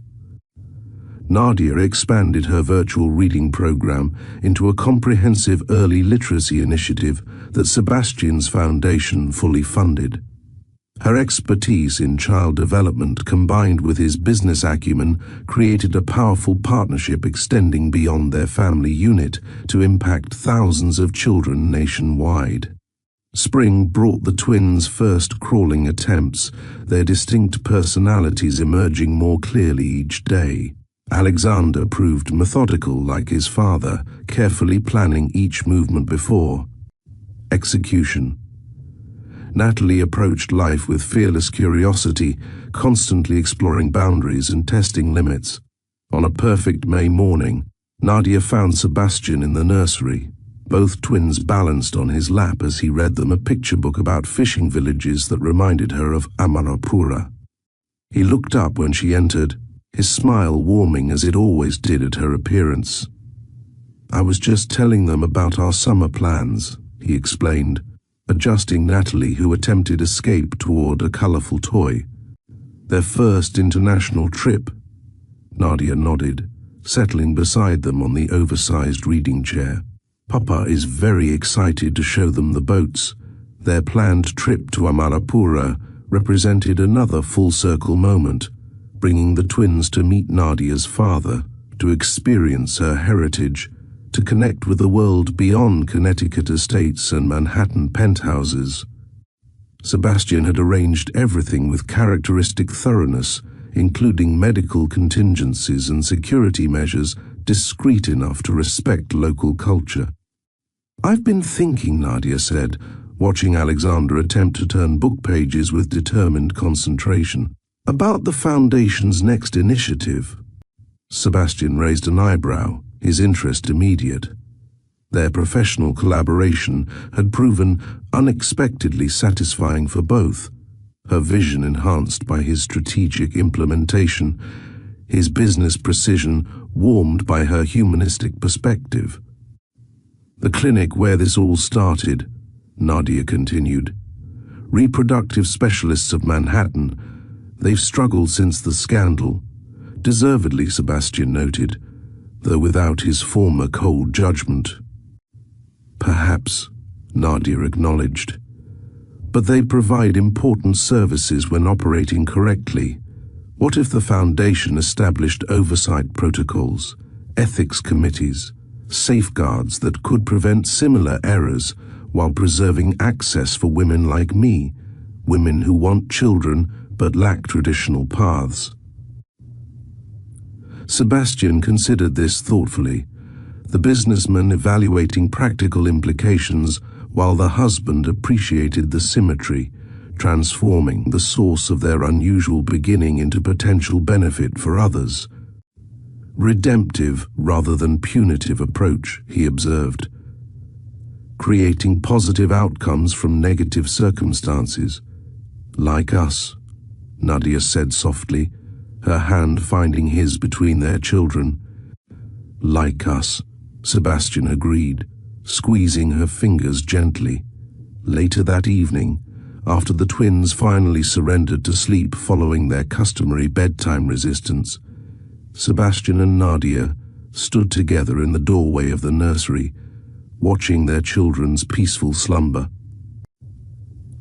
A: Nadia expanded her virtual reading program into a comprehensive early literacy initiative that Sebastian's foundation fully funded. Her expertise in child development combined with his business acumen created a powerful partnership extending beyond their family unit to impact thousands of children nationwide. Spring brought the twins' first crawling attempts, their distinct personalities emerging more clearly each day. Alexander proved methodical like his father, carefully planning each movement before execution. Natalie approached life with fearless curiosity, constantly exploring boundaries and testing limits. On a perfect May morning, Nadia found Sebastian in the nursery. Both twins balanced on his lap as he read them a picture book about fishing villages that reminded her of Amarapura. He looked up when she entered, his smile warming as it always did at her appearance. "I was just telling them about our summer plans," he explained, adjusting Natalie, who attempted escape toward a colorful toy. "Their first international trip." Nadia nodded, settling beside them on the oversized reading chair. "Papa is very excited to show them the boats." Their planned trip to Amarapura represented another full-circle moment, bringing the twins to meet Nadia's father, to experience her heritage, to connect with the world beyond Connecticut estates and Manhattan penthouses. Sebastian had arranged everything with characteristic thoroughness, including medical contingencies and security measures discreet enough to respect local culture. "I've been thinking," Nadia said, watching Alexander attempt to turn book pages with determined concentration, "about the Foundation's next initiative." Sebastian raised an eyebrow, his interest immediate. Their professional collaboration had proven unexpectedly satisfying for both, her vision enhanced by his strategic implementation, his business precision warmed by her humanistic perspective. "The clinic where this all started," Nadia continued, Reproductive specialists of Manhattan, they've struggled since the scandal. Deservedly, Sebastian noted, though without his former cold judgment. Perhaps, Nadia acknowledged. But they provide important services when operating correctly. What if the Foundation established oversight protocols, ethics committees, safeguards that could prevent similar errors while preserving access for women like me, women who want children but lack traditional paths? Sebastian considered this thoughtfully, the businessman evaluating practical implications while the husband appreciated the symmetry, transforming the source of their unusual beginning into potential benefit for others. Redemptive rather than punitive approach, he observed. Creating positive outcomes from negative circumstances. Like us, Nadia said softly, her hand finding his between their children. Like us, Sebastian agreed, squeezing her fingers gently. Later that evening, after the twins finally surrendered to sleep following their customary bedtime resistance, Sebastian and Nadia stood together in the doorway of the nursery, watching their children's peaceful slumber.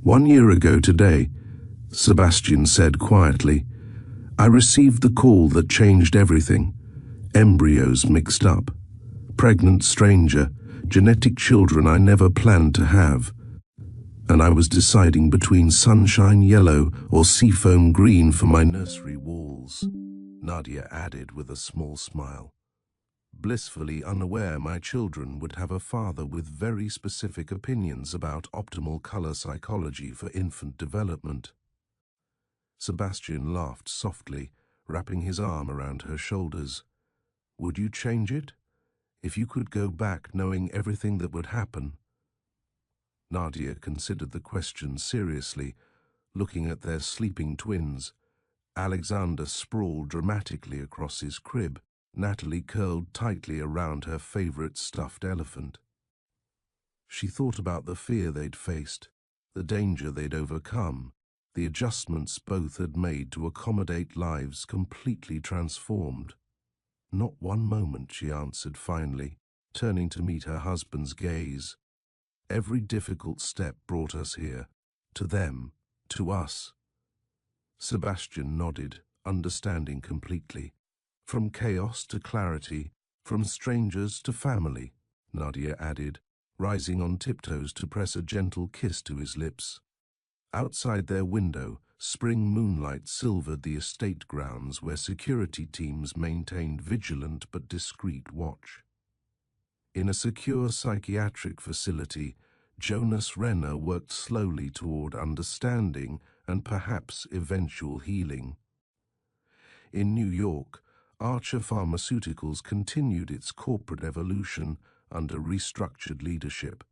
A: 1 year ago today, Sebastian said quietly, I received the call that changed everything. Embryos mixed up. Pregnant stranger, genetic children I never planned to have. And I was deciding between sunshine yellow or seafoam green for my nursery walls, Nadia added with a small smile. Blissfully unaware my children would have a father with very specific opinions about optimal color psychology for infant development. Sebastian laughed softly, wrapping his arm around her shoulders. Would you change it? If you could go back knowing everything that would happen? Nadia considered the question seriously, looking at their sleeping twins. Alexander sprawled dramatically across his crib, Natalie curled tightly around her favorite stuffed elephant. She thought about the fear they'd faced, the danger they'd overcome, the adjustments both had made to accommodate lives completely transformed. Not one moment, she answered finally, turning to meet her husband's gaze. Every difficult step brought us here, to them, to us. Sebastian nodded, understanding completely. From chaos to clarity, from strangers to family, Nadia added, rising on tiptoes to press a gentle kiss to his lips. Outside their window, spring moonlight silvered the estate grounds where security teams maintained vigilant but discreet watch. In a secure psychiatric facility, Jonas Renner worked slowly toward understanding and perhaps eventual healing. In New York, Archer Pharmaceuticals continued its corporate evolution under restructured leadership.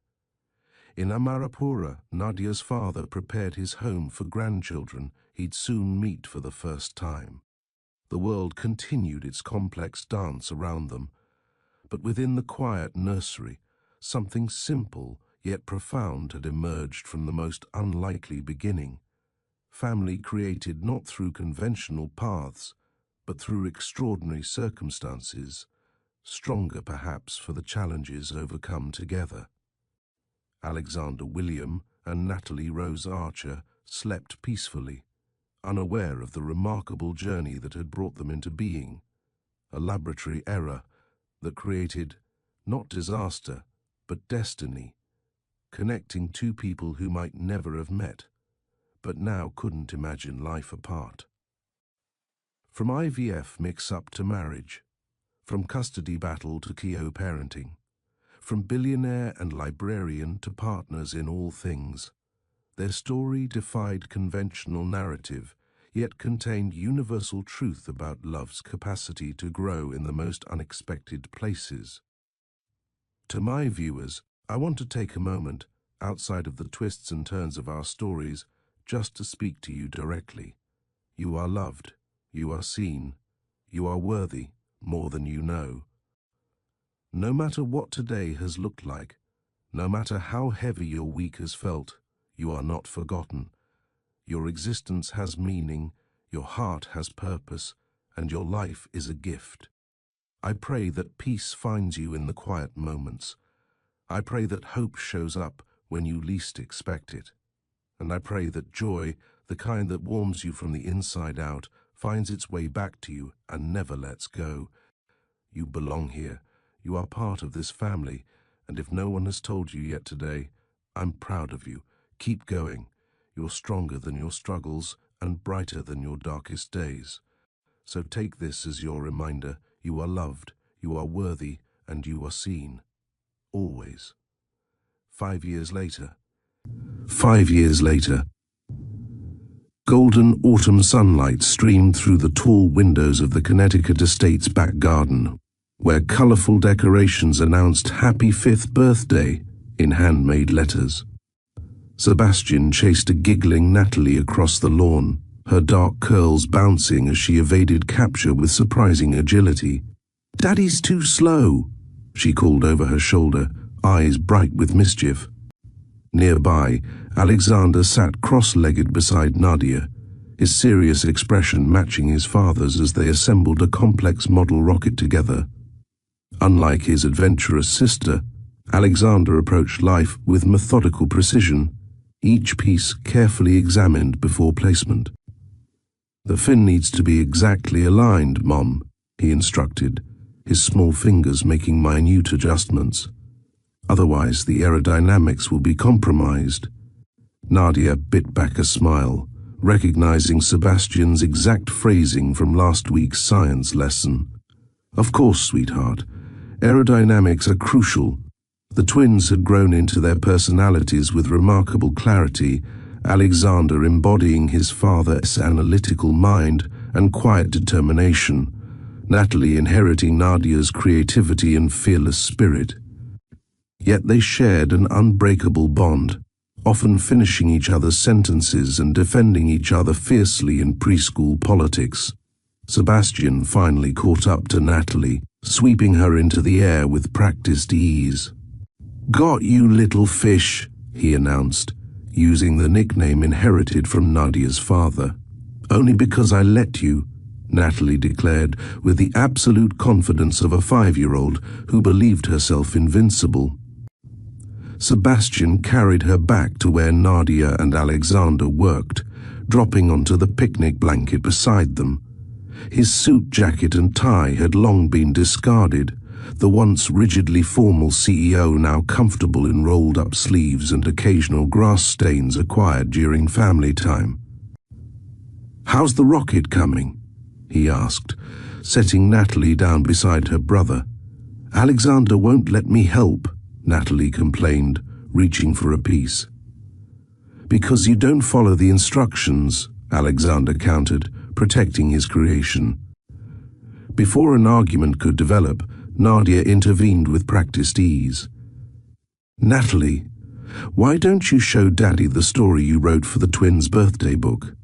A: In Amarapura, Nadia's father prepared his home for grandchildren he'd soon meet for the first time. The world continued its complex dance around them, but within the quiet nursery, something simple yet profound had emerged from the most unlikely beginning. Family created not through conventional paths, but through extraordinary circumstances, stronger perhaps for the challenges overcome together. Alexander William and Natalie Rose Archer slept peacefully, unaware of the remarkable journey that had brought them into being, a laboratory error that created not disaster, but destiny, connecting two people who might never have met, but now couldn't imagine life apart. From IVF mix-up to marriage, from custody battle to co-parenting, from billionaire and librarian to partners in all things, their story defied conventional narrative, yet contained universal truth about love's capacity to grow in the most unexpected places. To my viewers, I want to take a moment, outside of the twists and turns of our stories, just to speak to you directly. You are loved, you are seen, you are worthy more than you know. No matter what today has looked like, no matter how heavy your week has felt, you are not forgotten. Your existence has meaning, your heart has purpose, and your life is a gift. I pray that peace finds you in the quiet moments. I pray that hope shows up when you least expect it. And I pray that joy, the kind that warms you from the inside out, finds its way back to you and never lets go. You belong here. You are part of this family, and if no one has told you yet today, I'm proud of you. Keep going. You're stronger than your struggles and brighter than your darkest days. So take this as your reminder. You are loved, you are worthy, and you are seen. Always. 5 years later. 5 years later. Golden autumn sunlight streamed through the tall windows of the Connecticut estate's back garden, where colorful decorations announced Happy 5th Birthday in handmade letters. Sebastian chased a giggling Natalie across the lawn, her dark curls bouncing as she evaded capture with surprising agility. "Daddy's too slow," she called over her shoulder, eyes bright with mischief. Nearby, Alexander sat cross-legged beside Nadia, his serious expression matching his father's as they assembled a complex model rocket together. Unlike his adventurous sister, Alexander approached life with methodical precision, each piece carefully examined before placement. "The fin needs to be exactly aligned, Mom," he instructed, his small fingers making minute adjustments. "Otherwise, the aerodynamics will be compromised." Nadia bit back a smile, recognizing Sebastian's exact phrasing from last week's science lesson. "Of course, sweetheart. Aerodynamics are crucial." The twins had grown into their personalities with remarkable clarity, Alexander embodying his father's analytical mind and quiet determination, Natalie inheriting Nadia's creativity and fearless spirit. Yet they shared an unbreakable bond, often finishing each other's sentences and defending each other fiercely in preschool politics. Sebastian finally caught up to Natalie, sweeping her into the air with practiced ease. "Got you, little fish," he announced, using the nickname inherited from Nadia's father. "Only because I let you," Natalie declared with the absolute confidence of a 5-year-old who believed herself invincible. Sebastian carried her back to where Nadia and Alexander worked, dropping onto the picnic blanket beside them. His suit jacket and tie had long been discarded, the once rigidly formal CEO now comfortable in rolled-up sleeves and occasional grass stains acquired during family time. "How's the rocket coming?" he asked, setting Natalie down beside her brother. "Alexander won't let me help," Natalie complained, reaching for a piece. "Because you don't follow the instructions," Alexander countered, protecting his creation. Before an argument could develop, Nadia intervened with practiced ease. "Natalie, why don't you show Daddy the story you wrote for the twins' birthday book?"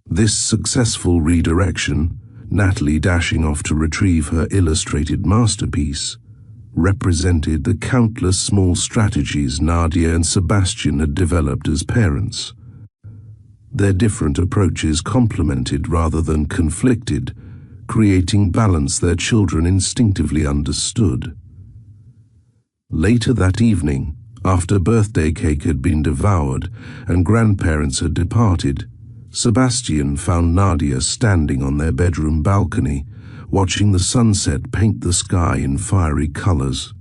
A: This successful redirection, Natalie dashing off to retrieve her illustrated masterpiece, represented the countless small strategies Nadia and Sebastian had developed as parents. Their different approaches complemented rather than conflicted, creating balance their children instinctively understood. Later that evening, after birthday cake had been devoured and grandparents had departed, Sebastian found Nadia standing on their bedroom balcony, watching the sunset paint the sky in fiery colors.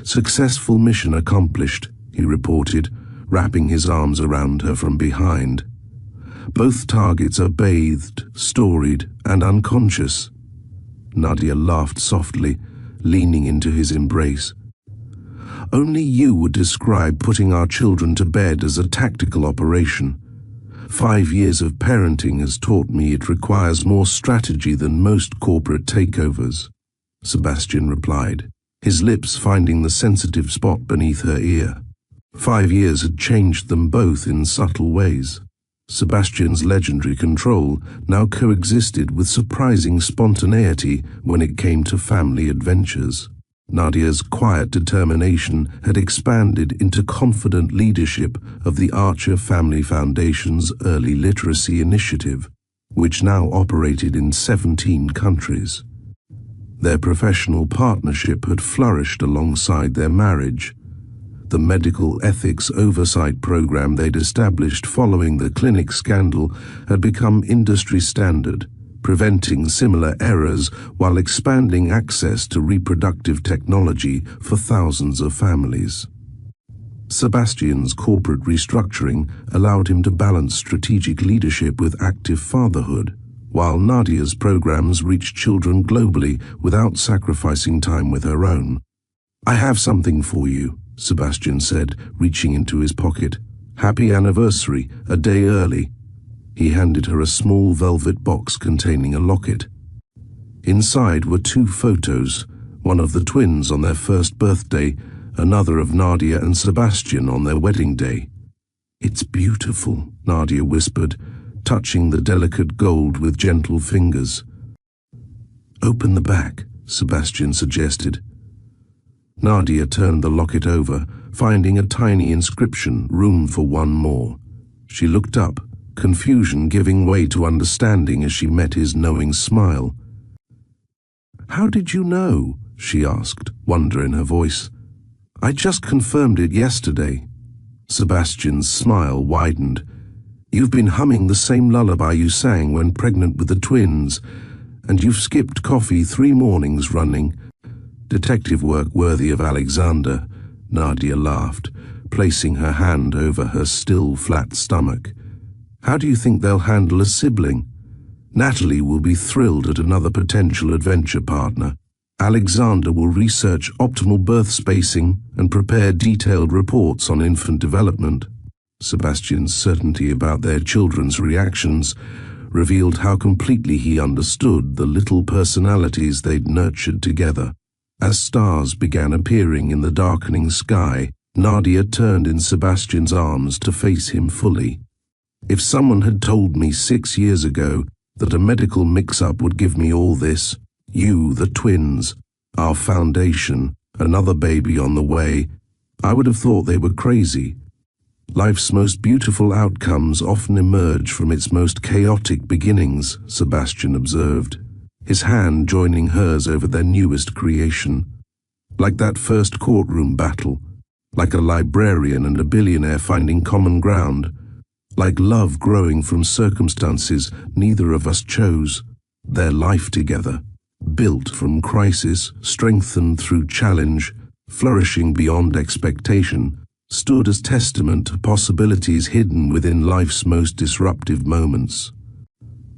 A: "Successful mission accomplished," he reported, wrapping his arms around her from behind. "Both targets are bathed, storied, and unconscious." Nadia laughed softly, leaning into his embrace. "Only you would describe putting our children to bed as a tactical operation. 5 years of parenting has taught me it requires more strategy than most corporate takeovers," Sebastian replied, his lips finding the sensitive spot beneath her ear. 5 years had changed them both in subtle ways. Sebastian's legendary control now coexisted with surprising spontaneity when it came to family adventures. Nadia's quiet determination had expanded into confident leadership of the Archer Family Foundation's Early Literacy Initiative, which now operated in 17 countries. Their professional partnership had flourished alongside their marriage. The medical ethics oversight program they'd established following the clinic scandal had become industry standard, preventing similar errors while expanding access to reproductive technology for thousands of families. Sebastian's corporate restructuring allowed him to balance strategic leadership with active fatherhood, while Nadia's programs reached children globally without sacrificing time with her own. "I have something for you," Sebastian said, reaching into his pocket. "Happy anniversary, a day early." He handed her a small velvet box containing a locket. Inside were 2 photos, one of the twins on their first birthday, another of Nadia and Sebastian on their wedding day. "It's beautiful," Nadia whispered, touching the delicate gold with gentle fingers. "Open the back," Sebastian suggested. Nadia turned the locket over, finding a tiny inscription, "Room for one more." She looked up, confusion giving way to understanding as she met his knowing smile. "How did you know?" she asked, wonder in her voice. "I just confirmed it yesterday." Sebastian's smile widened. "You've been humming the same lullaby you sang when pregnant with the twins, and you've skipped coffee 3 mornings running. Detective work worthy of Alexander," Nadia laughed, placing her hand over her still flat stomach. "How do you think they'll handle a sibling? Natalie will be thrilled at another potential adventure partner. Alexander will research optimal birth spacing and prepare detailed reports on infant development." Sebastian's certainty about their children's reactions revealed how completely he understood the little personalities they'd nurtured together. As stars began appearing in the darkening sky, Nadia turned in Sebastian's arms to face him fully. "If someone had told me 6 years ago that a medical mix-up would give me all this, you, the twins, our foundation, another baby on the way, I would have thought they were crazy. Life's most beautiful outcomes often emerge from its most chaotic beginnings," Sebastian observed, his hand joining hers over their newest creation. "Like that first courtroom battle, like a librarian and a billionaire finding common ground, like love growing from circumstances neither of us chose, their life together, built from crisis, strengthened through challenge, flourishing beyond expectation, stood as testament to possibilities hidden within life's most disruptive moments.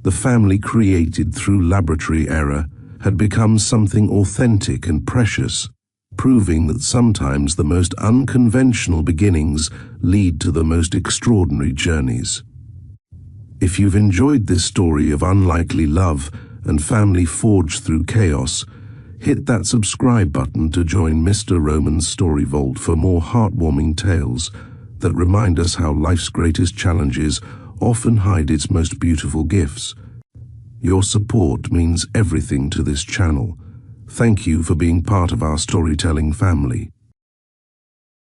A: The family created through laboratory error had become something authentic and precious, proving that sometimes the most unconventional beginnings lead to the most extraordinary journeys. If you've enjoyed this story of unlikely love and family forged through chaos, hit that subscribe button to join Mr. Roman's Story Vault for more heartwarming tales that remind us how life's greatest challenges often hide its most beautiful gifts. Your support means everything to this channel. Thank you for being part of our storytelling family.